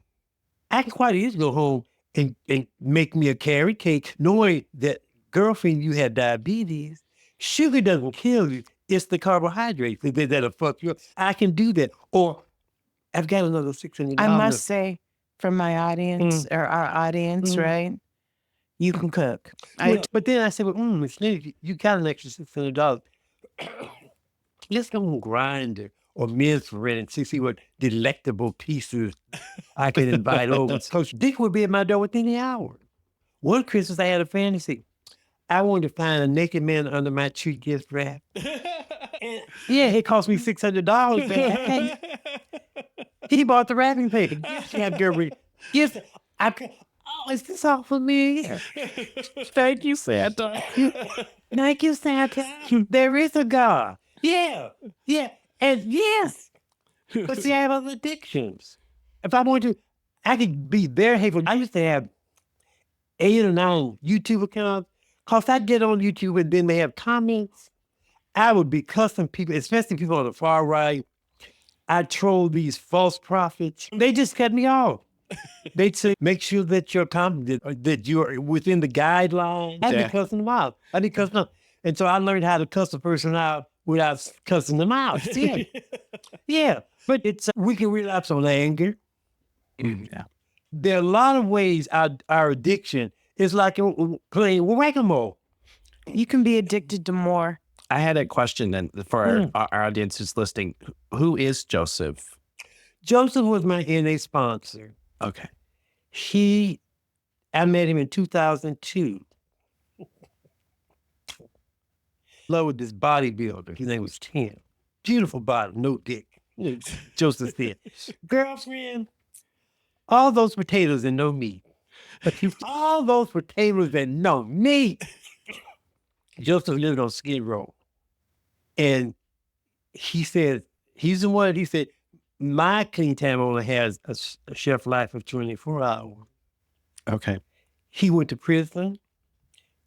I can quite easily go home and make me a carrot cake, knowing that, girlfriend, you have diabetes. Sugar doesn't kill you. It's the carbohydrates that'll fuck you up. I can do that. Or I've got another $600. I must say, from my audience, or our audience, right? You can cook. But then I said, well, Miss Nookie, you got an extra $600. Let's go on Grindr or Ms. Red and see what delectable pieces I can invite over. Coach Dick would be at my door within the hour. One Christmas, I had a fantasy. I wanted to find a naked man under my tree gift wrap. Yeah, it cost me $600. He bought the wrapping paper. Yes, Oh, is this all familiar? Thank you, Santa. Thank you, Santa. There is a God. Yeah, yeah, and yes. But see, I have other addictions. If I want to, I could be very hateful. I used to have 8 or 9 YouTube accounts. Cause I get on YouTube and then they have comments. I would be cussing people, especially people on the far right. I troll these false prophets. They just cut me off. They'd say, make sure that you're that you're within the guidelines. I'd be cussing them out. And so I learned how to cuss a person out without cussing them out. Yeah. Yeah. But we can relapse on anger. Yeah. There are a lot of ways our addiction is like playing whack-a-mole. You can be addicted to more. I had a question then for our audience who's listening. Who is Joseph? Joseph was my NA sponsor. Okay. I met him in 2002. Love with this bodybuilder. His name was Tim. Beautiful body, no dick. Joseph said, girlfriend, all those potatoes and no meat. All those potatoes and no meat. Joseph lived on Skid Row. And he said, he said, my clean time only has a shelf life of 24 hours. Okay. He went to prison.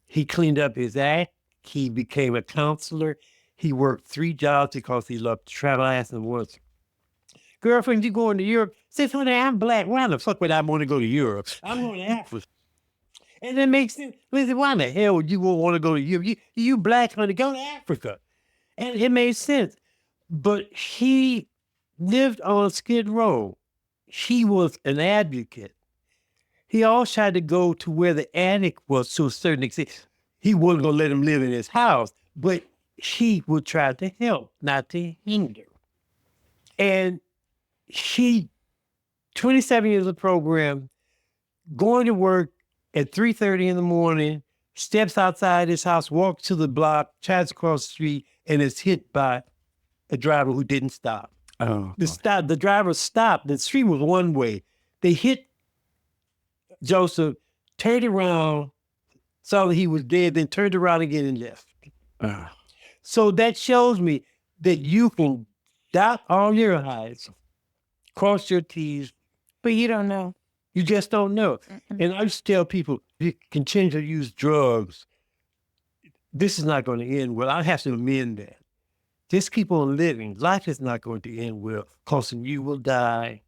He cleaned up his act. He became a counselor. He worked 3 jobs because he loved to travel. I asked him once, girlfriend, you going to Europe? Says, honey, I'm black. Why the fuck would I want to go to Europe? I'm going to Africa. And that makes sense. Listen, why the hell would you want to go to Europe? You black, honey, go to Africa. And it made sense. But he lived on Skid Row. He was an advocate. He always tried to go to where the addict was to a certain extent. He wasn't going to let him live in his house, but he would try to help, not to hinder. And 27 years of program, going to work at 3:30 in the morning, steps outside his house, walks to the block, tries to cross the street, and is hit by a driver who didn't stop. Oh. The driver stopped. The street was one way. They hit Joseph, turned around, saw that he was dead, then turned around again and left. So that shows me that you can dot all your I's, cross your T's. But you don't know. You just don't know. And I used to tell people, you continue to use drugs, this is not going to end well. I have to amend that. Just keep on living. Life is not going to end well, because you will die.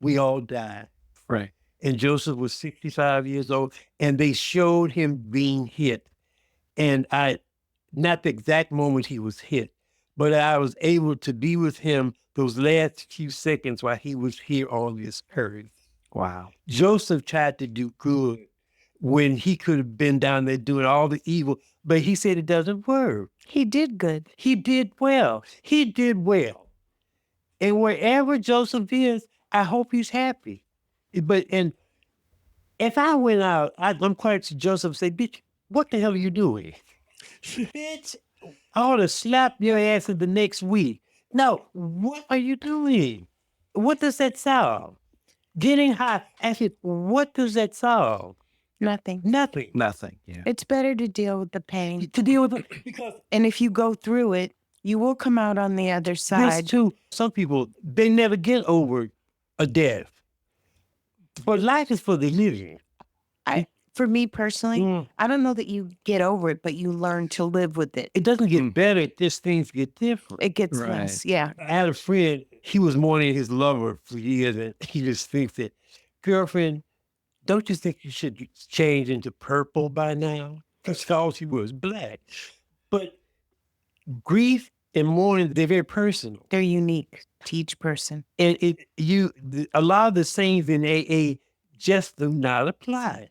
We all die. Right. And Joseph was 65 years old, and they showed him being hit. And not the exact moment he was hit, but I was able to be with him those last few seconds while he was here on this earth. Wow. Joseph tried to do good when he could have been down there doing all the evil, but he said it doesn't work. He did good. He did well. He did well. And wherever Joseph is, I hope he's happy. And if I went out, I'm quite sure Joseph said, bitch, what the hell are you doing? Bitch, I ought to slap your ass in the next week. No, what are you doing? What does that solve? Getting high. I said, what does that solve? Nothing. Nothing. Nothing. Yeah. It's better to deal with the pain. To deal with it. Because And if you go through it, you will come out on the other there's side. some people, they never get over a death. But life is for the living. For me personally, I don't know that you get over it, but you learn to live with it. It doesn't get better, just things get different. It gets Right. less. Yeah. I had a friend, he was mourning his lover for years, and he just thinks that, girlfriend, don't you think you should change into purple by now? That's all she was, black. But grief and mourning, they're very personal. They're unique to each person. And a lot of the sayings in AA just do not apply.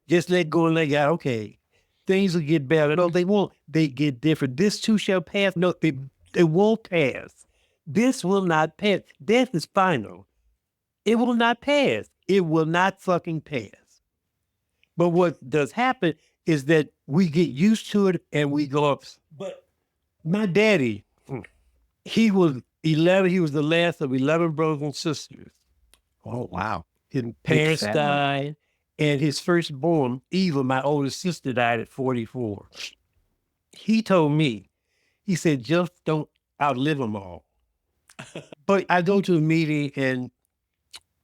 Just let go and let go. Okay, things will get better. No, they won't. They get different. This too shall pass. No, they won't pass. This will not pass. Death is final. It will not pass. It will not fucking pass. But what does happen is that we get used to it and we go up. But my daddy, he was 11. He was the last of 11 brothers and sisters. Oh, wow. His parents family. died. And his firstborn, Eva, my oldest sister, died at 44. He told me, he said, just don't outlive them all. But I go to a meeting and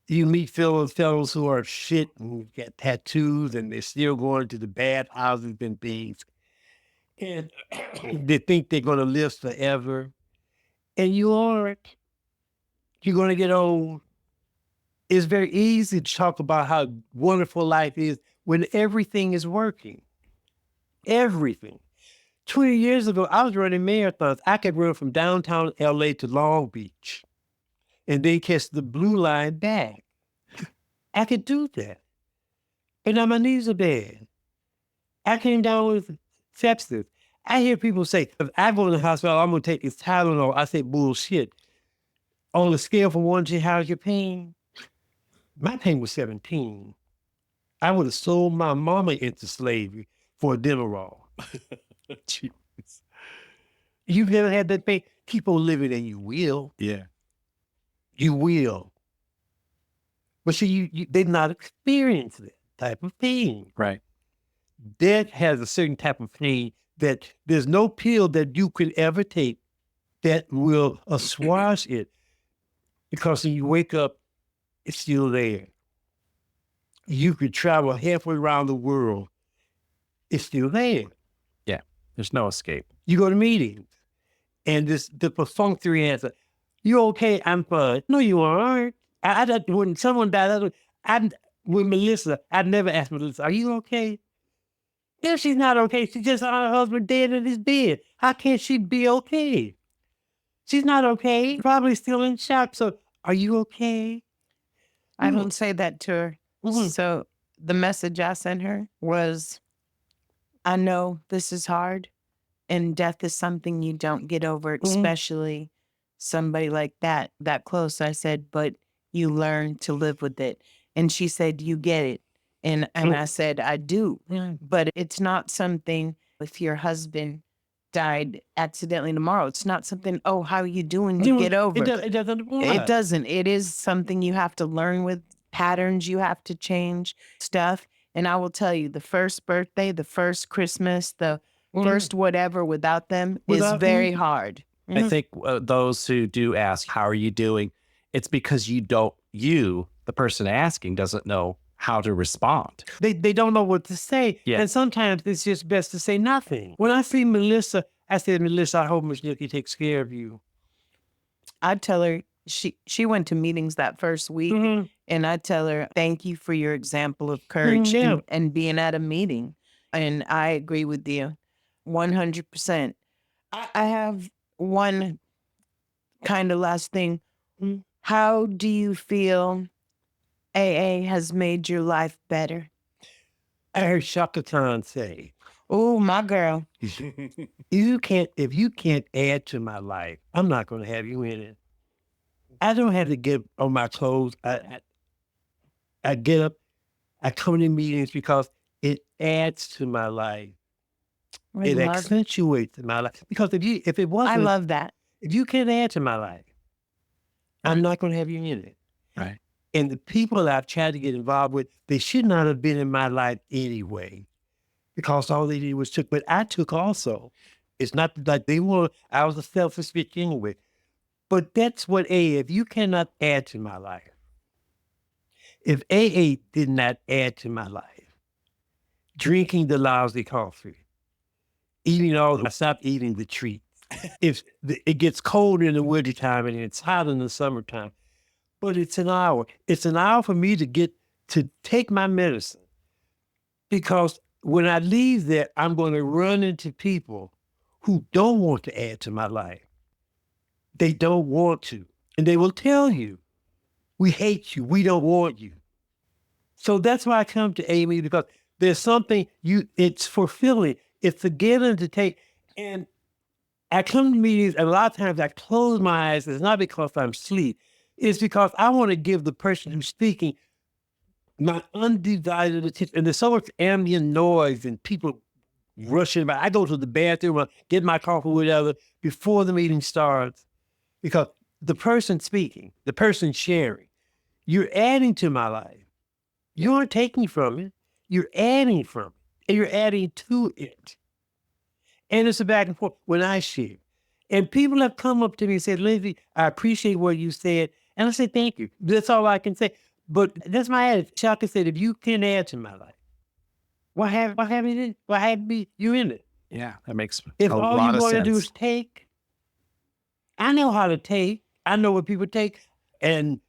you meet fellows who are shit and get tattoos and they're still going to the bad houses and things. And they think they're going to live forever. And you aren't. You're going to get old. It's very easy to talk about how wonderful life is when everything is working. Everything. 20 years ago, I was running marathons. I could run from downtown LA to Long Beach and then catch the blue line back. I could do that. And now my knees are bad. I came down with sepsis. I hear people say, if I go to the hospital, I'm going to take this Tylenol. I say, bullshit. On a scale from 1 to 10, how's your pain? My pain was 17. I would have sold my mama into slavery for a dinner roll. Jeez. You've never had that pain? Keep on living and you will. Yeah. You will. But see, they've not experienced that type of pain. Right. Death has a certain type of pain that there's no pill that you could ever take that will assuage it. Because when you wake up, it's still there. You could travel halfway around the world. It's still there. Yeah. There's no escape. You go to meetings and the perfunctory answer, you okay? I'm fine. No, you aren't. When someone died, with Melissa, I'd never ask Melissa, are you okay? If she's not okay, she just saw her husband dead in his bed. How can she be okay? She's not okay. Probably still in shock. So, are you okay? I don't say that to her. Mm-hmm. So the message I sent her was, I know this is hard and death is something you don't get over, especially somebody like that close. I said, but you learn to live with it. And she said, you get it. And I said, I do. But it's not something, if your husband died accidentally tomorrow, it's not something, oh, how are you doing to get over? It doesn't apply. It doesn't. It is something you have to learn with, patterns you have to change, stuff. And I will tell you, the first birthday, the first Christmas, the first whatever without them is very hard. I think those who do ask, how are you doing? It's because the person asking, doesn't know how to respond. They don't know what to say. Yeah. And sometimes it's just best to say nothing. When I see Melissa, I said, Melissa, I hope Miss Nookie takes care of you. I tell her, she went to meetings that first week, and I tell her, thank you for your example of courage and being at a meeting. And I agree with you 100%. I have one kind of last thing. How do you feel AA has made your life better? I heard Shaka Khan say, oh, my girl. if you can't add to my life, I'm not going to have you in it. I don't have to get on my clothes. I get up, I come to meetings because it adds to my life. It accentuates my life. Because if it wasn't, I love that. If you can't add to my life, I'm not going to have you in it. Right. And the people that I've tried to get involved with, they should not have been in my life anyway, because all they did was took. But I took also. It's not like I was a selfish bitch anyway. But that's what AA, if you cannot add to my life, if AA did not add to my life, drinking the lousy coffee, I stopped eating the treats. If it gets cold in the wintertime and it's hot in the summertime, but it's an hour. It's an hour for me to take my medicine, because when I leave there, I'm going to run into people who don't want to add to my life. They don't want to. And they will tell you, we hate you. We don't want you. So that's why I come to Amy, because there's something it's fulfilling. It's the giving to take. And I come to meetings, and a lot of times I close my eyes. It's not because I'm asleep. It's because I want to give the person who's speaking my undivided attention. And there's so much ambient noise and people rushing by. I go to the bathroom, get my coffee, whatever, before the meeting starts, because the person speaking, the person sharing, you're adding to my life. You aren't taking from it. You're adding from it. And you're adding to it. And it's a back and forth when I share. And people have come up to me and said, Lindsay, I appreciate what you said. And I say, thank you. That's all I can say. But that's my attitude. Shaka said, if you can add to my life, why have you in it? Yeah, that makes If a all lot you of want to sense. do is take, I know how to take. I know what people take. And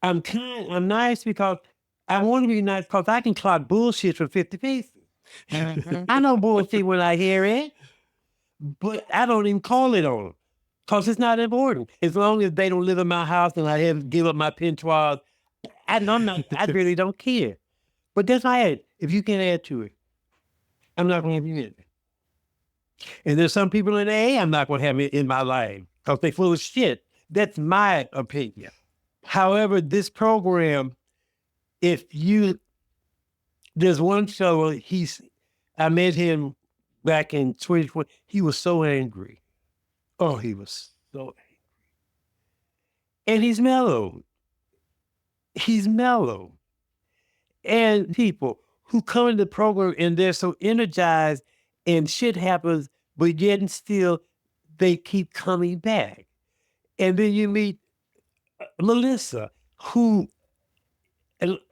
I'm nice because I want to be nice because I can clock bullshit for 50 pieces. I know bullshit when I hear it, but I don't even call it on them because it's not important. As long as they don't live in my house and I have to give up my pintoirs, I really don't care. But that's my add. If you can add to it, I'm not going to have you in it. And there's some people in AA I'm not going to have in my life because they're full of shit. That's my opinion. However, this program, there's one fellow, I met him back in 2020. He was so angry. Oh, he was so angry. And he's mellow. And people who come into the program and they're so energized and shit happens, but yet and still they keep coming back. And then you meet Melissa, who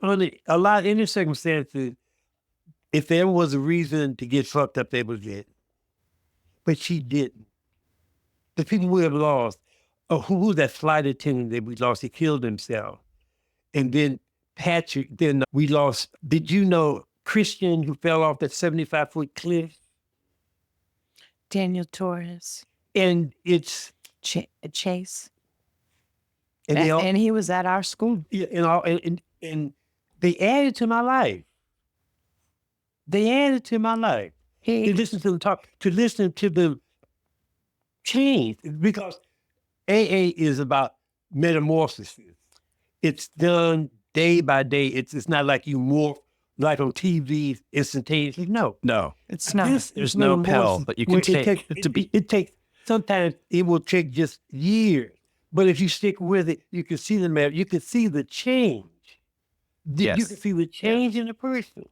under a lot of any circumstances, if there was a reason to get fucked up, they would get. But she didn't. The people we have lost, who was that flight attendant that we lost? He killed himself. And then Patrick, then we lost, did you know Christian who fell off that 75-foot cliff? Daniel Torres. And it's Chase. And he was at our school. Yeah, and they added to my life. To listen to them talk, to listen to them change, because AA is about metamorphosis. It's done day by day. It's not like you morph like on TV instantaneously. No, it's not. There's no pill that you can take. It takes, sometimes it will take just years. But if you stick with it, you can see you can see the change. Yes. You can see the change in the person.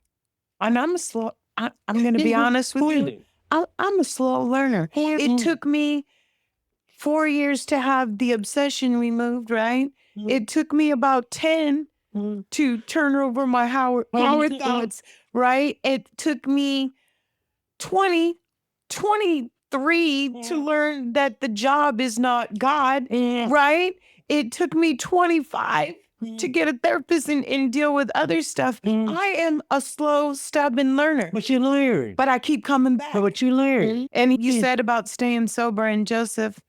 And I'm going to be honest with you. I'm a slow learner. It took me 4 years to have the obsession removed, right? It took me about 10 to turn over my Howard thoughts, right? It took me 23 to learn that the job is not God, right? It took me 25 to get a therapist and deal with other stuff. I am a slow, stubborn learner. But you learn. But I keep coming back. But you learn. And you said about staying sober, and Joseph,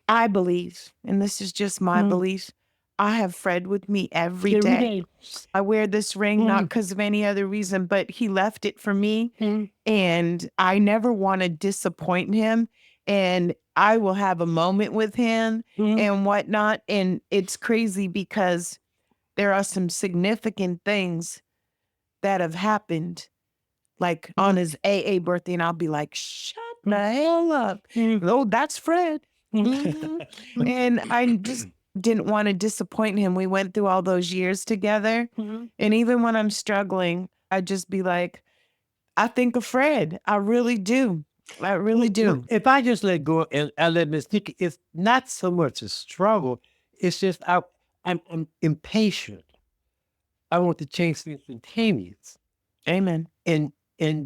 I believe, and this is just my belief, I have Fred with me every day. I wear this ring not because of any other reason, but he left it for me. And I never want to disappoint him. And I will have a moment with him and whatnot. And it's crazy because there are some significant things that have happened, like on his AA birthday, and I'll be like, shut the hell up. Oh, that's Fred. And I just didn't want to disappoint him. We went through all those years together. And even when I'm struggling, I just be like, I think of Fred. I really do. I really do. If I just let go and I let Miss Nookie, it's not so much a struggle. It's just I'm impatient. I want to change things instantaneous. Amen. And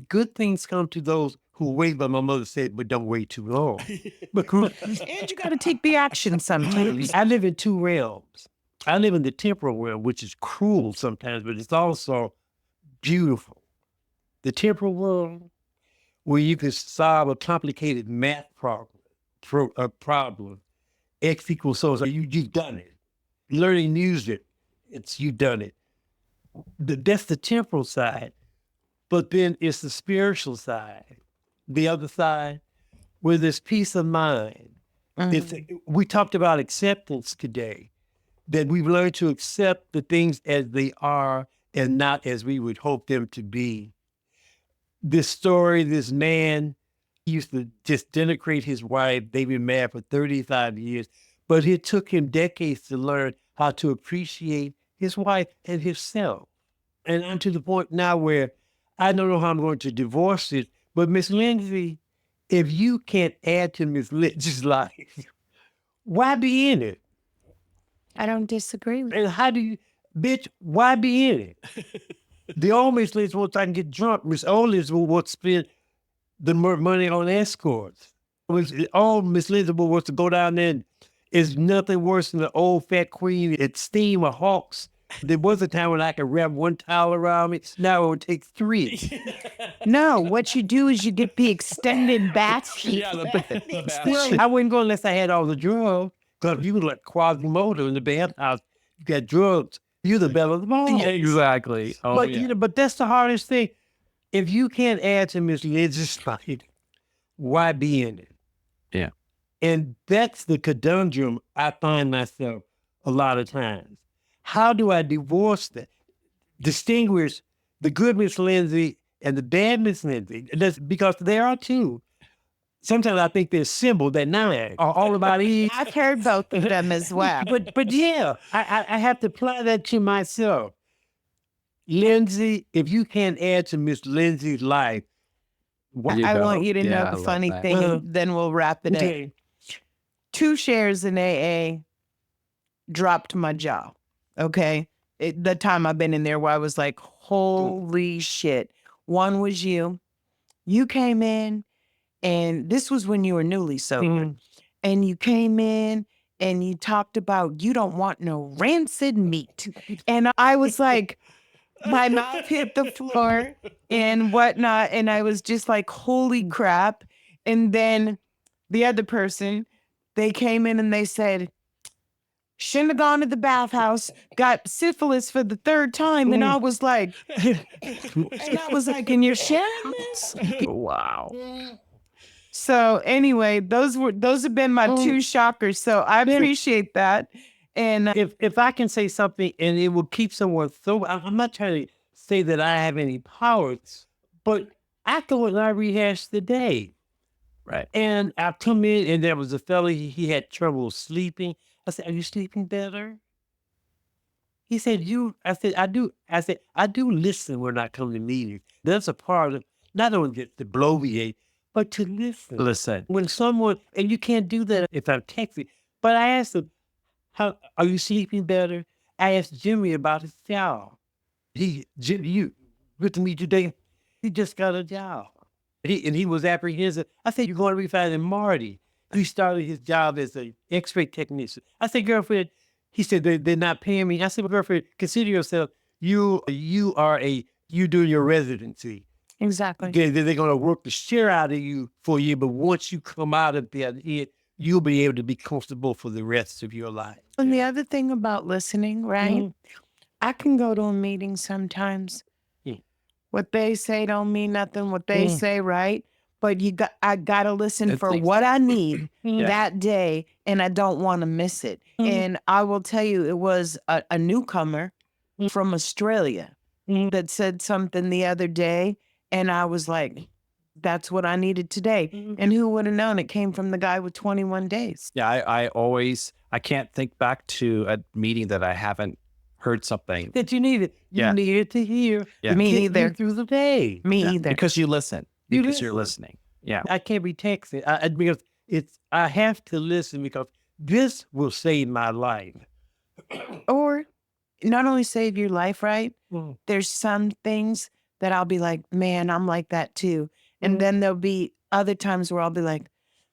good things come to those who wait, but my mother said, but don't wait too long. And you got to take the action sometimes. I live in two realms. I live in the temporal realm, which is cruel sometimes, but it's also beautiful. The temporal world, where you can solve a complicated math problem. X equals so, you've done it. Learning music, you've done it. That's the temporal side. But then it's the spiritual side, the other side, where there's peace of mind. We talked about acceptance today, that we've learned to accept the things as they are and not as we would hope them to be. This story, this man used to just denigrate his wife. They've been married for 35 years, but it took him decades to learn how to appreciate his wife and himself. And I'm to the point now where I don't know how I'm going to divorce it. But Miss Lindsay, if you can't add to Miss Lindsay's life, why be in it? I don't disagree with And how do you, bitch, why be in it? The old Miss Lindsay wants I can get drunk. Miss Old Lindsay wants to spend the money on escorts. All Miss Lindsay wants to go down there. It's nothing worse than the old fat queen at Steam or Hawks. There was a time when I could wrap one towel around me. Now it would take 3. No, what you do is you get the extended basket. I wouldn't go unless I had all the drugs. Because if you were like Quasimodo in the bathhouse, you got drugs, you're the belle of the ball. Yeah, exactly. Oh, But, yeah. but that's the hardest thing. If you can't add to Miss Lindsay's life, why be in it? Yeah. And that's the conundrum I find myself a lot of times. How do I divorce that? Distinguish the good Miss Lindsay and the bad Miss Lindsay? Because there are two. Sometimes I think they're symbol that now are all about Eve. I've heard both of them as well. But yeah, I have to apply that to myself. Lindsay, if you can't add to Miss Lindsay's life, I want you to Yeah, I know the love funny that. thing, and then we'll wrap it up. okay. 2 shares in AA dropped my jaw. Okay. The time I've been in there where I was like, holy shit. One was you. You came in, and this was when you were newly sober. And you came in and you talked about you don't want no rancid meat. And I was like, my mouth hit the floor and whatnot. And I was just like, holy crap. And then the other person, they came in and they said, shouldn't have gone to the bathhouse, got syphilis for the 3rd time. And I was like, and you're sharing this? Wow. So anyway, those have been my 2 shockers. So I appreciate that. And If I can say something and it will keep someone sober, I'm not trying to say that I have any powers, but after what I rehashed today, Right. and I come in and there was a fella, he had trouble sleeping. I said, are you sleeping better? He said, I said, I do. I said, I do listen when I come to meetings. That's a part of not only just to bloviate, but to listen. Listen. When someone, and you can't do that if I'm texting, but I asked him, how are you sleeping better? I asked Jimmy about his job. Jimmy, you good to meet you today. He just got a job. He was apprehensive. I said, you're going to be finding Marty. He started his job as an X-ray technician. I said, girlfriend, he said, they're not paying me. I said, well, girlfriend, consider yourself, you're doing your residency. exactly. They're going to work the shit out of you for you, but once you come out of there, you'll be able to be comfortable for the rest of your life. And the other thing about listening, right? I can go to a meeting sometimes. What they say don't mean nothing. What they say, right? But I gotta listen for what I need that day, and I don't want to miss it. And I will tell you, it was a newcomer from Australia that said something the other day, and I was like, that's what I needed today. And who would have known it came from the guy with 21 days? Yeah, I can't think back to a meeting that I haven't heard something. That you needed. You needed to hear. Yeah. Me Get either. you through the day. Me either. Because you listen. Because you're listening. Yeah. I can't be texting. Because I have to listen because this will save my life. Or not only save your life, right? There's some things that I'll be like, man, I'm like that too. And then there'll be other times where I'll be like,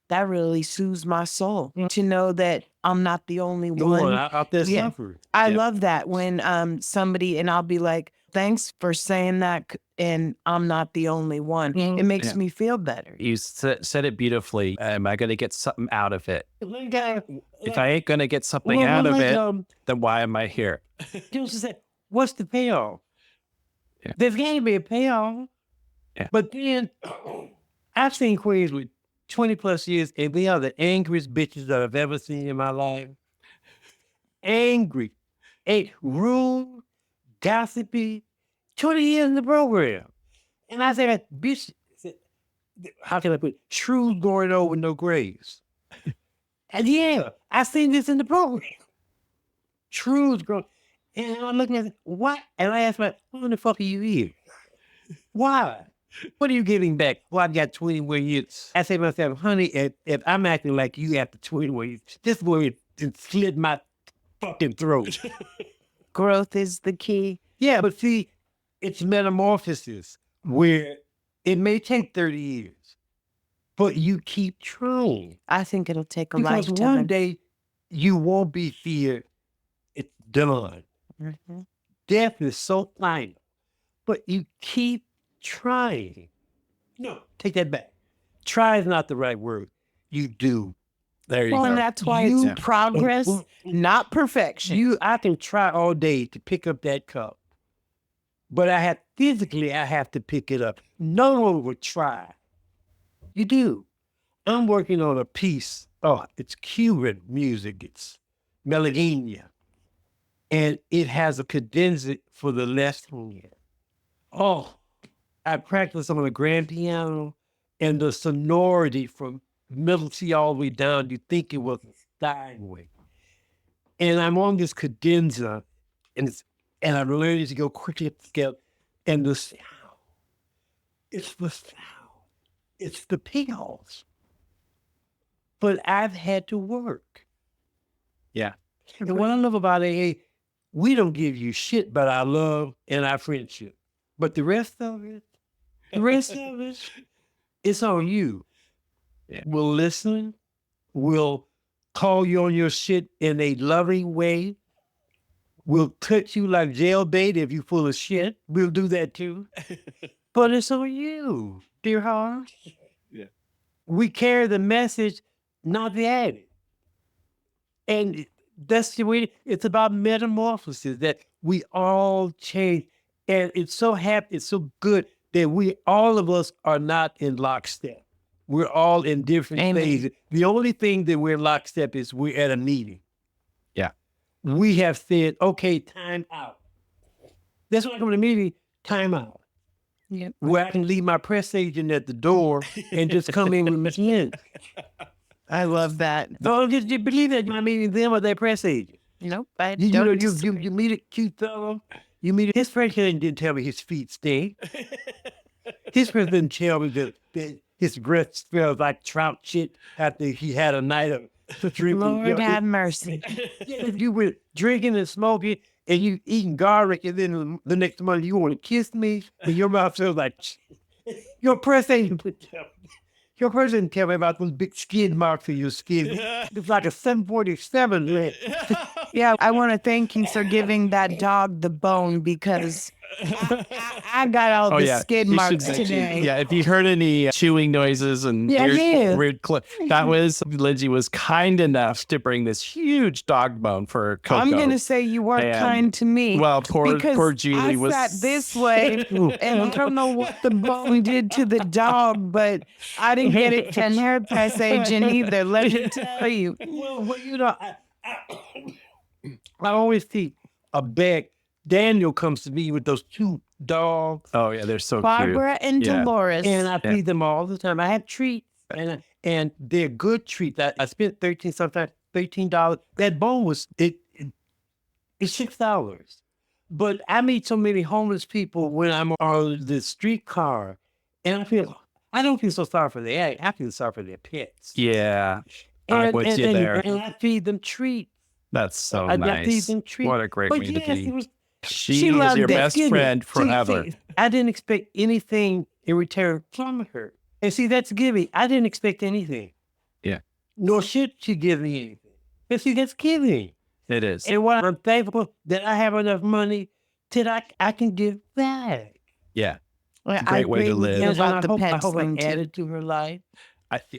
that really soothes my soul to know that I'm not the only one out there suffering. I love that when somebody, and I'll be like, thanks for saying that, and I'm not the only one. It makes me feel better. You said it beautifully. Am I going to get something out of it? If I ain't going to get something Well, out of like, it, then why am I here? Just say, what's the payoff? Yeah. There's got to be a payoff. Yeah. But then I've seen queens with 20 plus years, and they are the angriest bitches that I've ever seen in my life. Angry, rude, gossipy, 20 years in the program. And I said, bitch, how can I put it? Shrews going over no graves. And yeah, I seen this in the program. Shrews growing. And I'm looking at it, what? And I asked my, why the fuck are you here? Why? What are you getting back? Well, I've got 20 more years. I say to myself, honey, if I'm acting like you after 20 more years, this boy slit my fucking throat. Growth is the key. Yeah, but see, it's metamorphosis where it may take 30 years, but you keep trying. I think it'll take a Because lifetime. one day you won't be here. It's done. Mm-hmm. Death is so final, but you keep trying. No, take that back. Try is not the right word. You do. There you Well, go. and that's why it's progress, not perfection. I can try all day to pick up that cup, but I have to pick it up. No one would try. You do. I'm working on a piece. Oh, it's Cuban music. It's Melodynia. And it has a cadenza for the left hand. Oh, I practiced on the grand piano, and the sonority from middle C all the way down, you think it was Steinway. And I'm on this cadenza, and I'm learning to go quickly up the scale, and the sound, it's the sound, it's the pills. But I've had to work. Yeah. And what I love about AA, we don't give you shit about our love and our friendship. But the rest of it, it's on you. Yeah. We'll listen. We'll call you on your shit in a loving way. We'll touch you like jail bait if you full of shit. We'll do that too. But it's on you, dear heart. Yeah. We carry the message, not the addict. And that's the way it's about metamorphosis, that we all change. And it's so good that all of us are not in lockstep. We're all in different phases. The only thing that we're lockstep is we're at a meeting. Yeah. We have said, okay, time out. That's why I come to the meeting, time out. Yep. Where I can leave my press agent at the door and just come in with Miss Lynn. I love that. Don't just believe that I'm meeting them or their press agent. Nope. I You don't know, disagree. you meet a cute fellow. You meet his friend didn't tell me his feet stink. His friend didn't tell me that his breath smells like trout shit after he had a night of drinking. Lord have mercy. You were drinking and smoking and you eating garlic, and then the next morning you want to kiss me, and your mouth feels like your press agent would tell me. Your person didn't tell me about those big skid marks on your skin. It's like a 747 red. Yeah, I want to thank you for giving that dog the bone, because I got all the skid You marks should- today. Yeah, if you heard any chewing noises and weird that was Lindsay was kind enough to bring this huge dog bone for Coco. I'm going to say you weren't And- kind to me. Well, because poor Julie I sat this way, and I don't know what the bone did to the dog, but I didn't get it from her press agent either. Let me tell you. Well, you know, I always see a bag. Daniel comes to me with those two dogs, Oh yeah, they're so Barbara and Yeah. Dolores. and I feed them all the time. I have treats, and they're good treats. I spent $13. That bone was it's $6. But I meet so many homeless people when I'm on the streetcar, and I don't feel so sorry for the addict. I feel sorry for their pets. cute. Yeah, I'm with you there. And I feed them treats. That's so I nice. feed them treats. What a great But way yes, to it be. was. She is loved your it. best friend forever. See, I didn't expect anything in return from her. And see, that's giving. I didn't expect anything. Yeah. Nor should she give me anything. And see, that's giving. It is. And what I'm thankful that I have enough money that I can give back. Yeah. Well, Great I way to agree with live. you And about the I pets hope I thing, too. added to her life.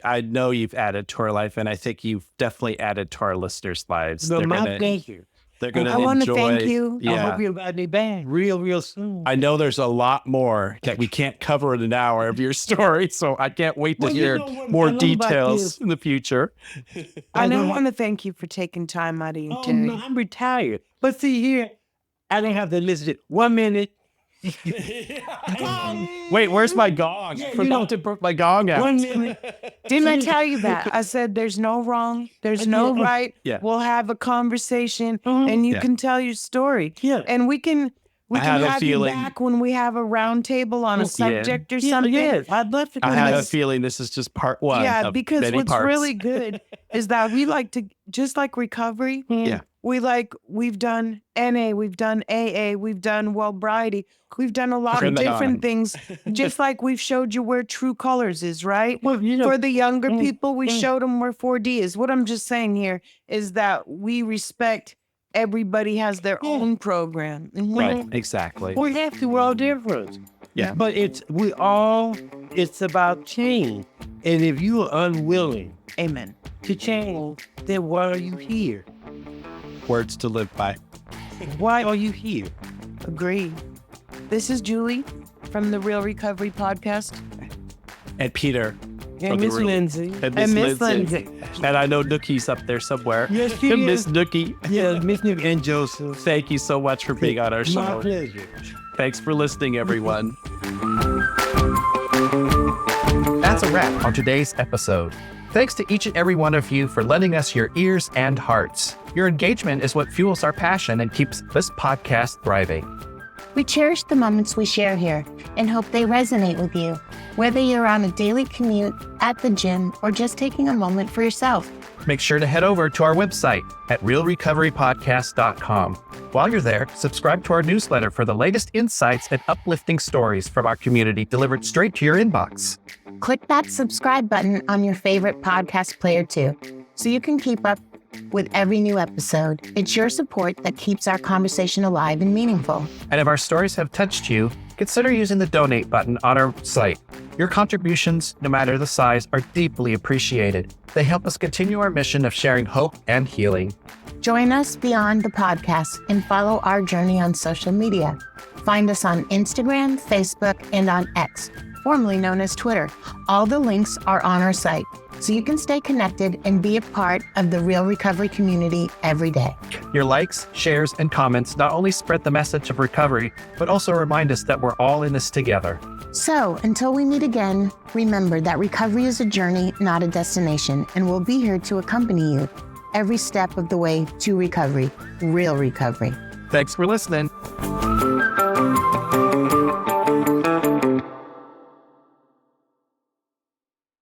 I know you've added to our life, and I think you've definitely added to our listeners' lives. So They're my gonna, thank you. they're gonna I wanna enjoy. thank you. I Yeah. hope you invite me back real soon. I know there's a lot more that we can't cover in an hour of your story, so I can't wait to Well, you hear know what more I love about details this? in the future. And I want to thank you for taking time out of your Oh, day. no, I'm retired. But see here, I didn't have to listen to 1 minute, Wait, where's my gong? I forgot to put my gong out. 1 minute. Didn't I tell you that? I said there's no wrong, there's no right. Yeah. We'll have a conversation, and you can tell your story. Yeah. And we can had a have you feeling- back when we have a round table on a subject or Yeah, something. yes, I'd love to do I had a this. feeling this is just part one. Yeah, of because many what's parts. really good is that we like to, just like recovery, Yeah. we've done NA, we've done AA, we've done Sobriety, we've done a lot of Turn that different on. things, just like we've showed you where true colors is, right? Well, you know, For the younger people, we showed them where 4D is. What I'm just saying here is that we respect everybody has their own program. And Right, exactly. we have to. We're all different. Yeah. But it's about change. And if you are unwilling Amen. to change, then why are you here? Words to live by. Why are you here? Agreed. This is Julie from the Real Recovery Podcast. And Peter. And from the Miss room. Lindsay. And And Miss Miss Lindsay. Lindsay. And I know Nookie's up there somewhere. Yes, she And is. Miss Nookie. Yeah, Miss Nookie and Joseph. Thank you so much for being on our My show. pleasure. Thanks for listening, everyone. That's a wrap on today's episode. Thanks to each and every one of you for lending us your ears and hearts. Your engagement is what fuels our passion and keeps this podcast thriving. We cherish the moments we share here and hope they resonate with you, whether you're on a daily commute, at the gym, or just taking a moment for yourself. Make sure to head over to our website at realrecoverypodcast.com. While you're there, subscribe to our newsletter for the latest insights and uplifting stories from our community delivered straight to your inbox. Click that subscribe button on your favorite podcast player too, so you can keep up with every new episode. It's your support that keeps our conversation alive and meaningful. And if our stories have touched you, consider using the donate button on our site. Your contributions, no matter the size, are deeply appreciated. They help us continue our mission of sharing hope and healing. Join us beyond the podcast and follow our journey on social media. Find us on Instagram, Facebook, and on X, formerly known as Twitter. All the links are on our site, so you can stay connected and be a part of the Real Recovery community every day. Your likes, shares, and comments not only spread the message of recovery, but also remind us that we're all in this together. So, until we meet again, remember that recovery is a journey, not a destination, and we'll be here to accompany you every step of the way to recovery, real recovery. Thanks for listening.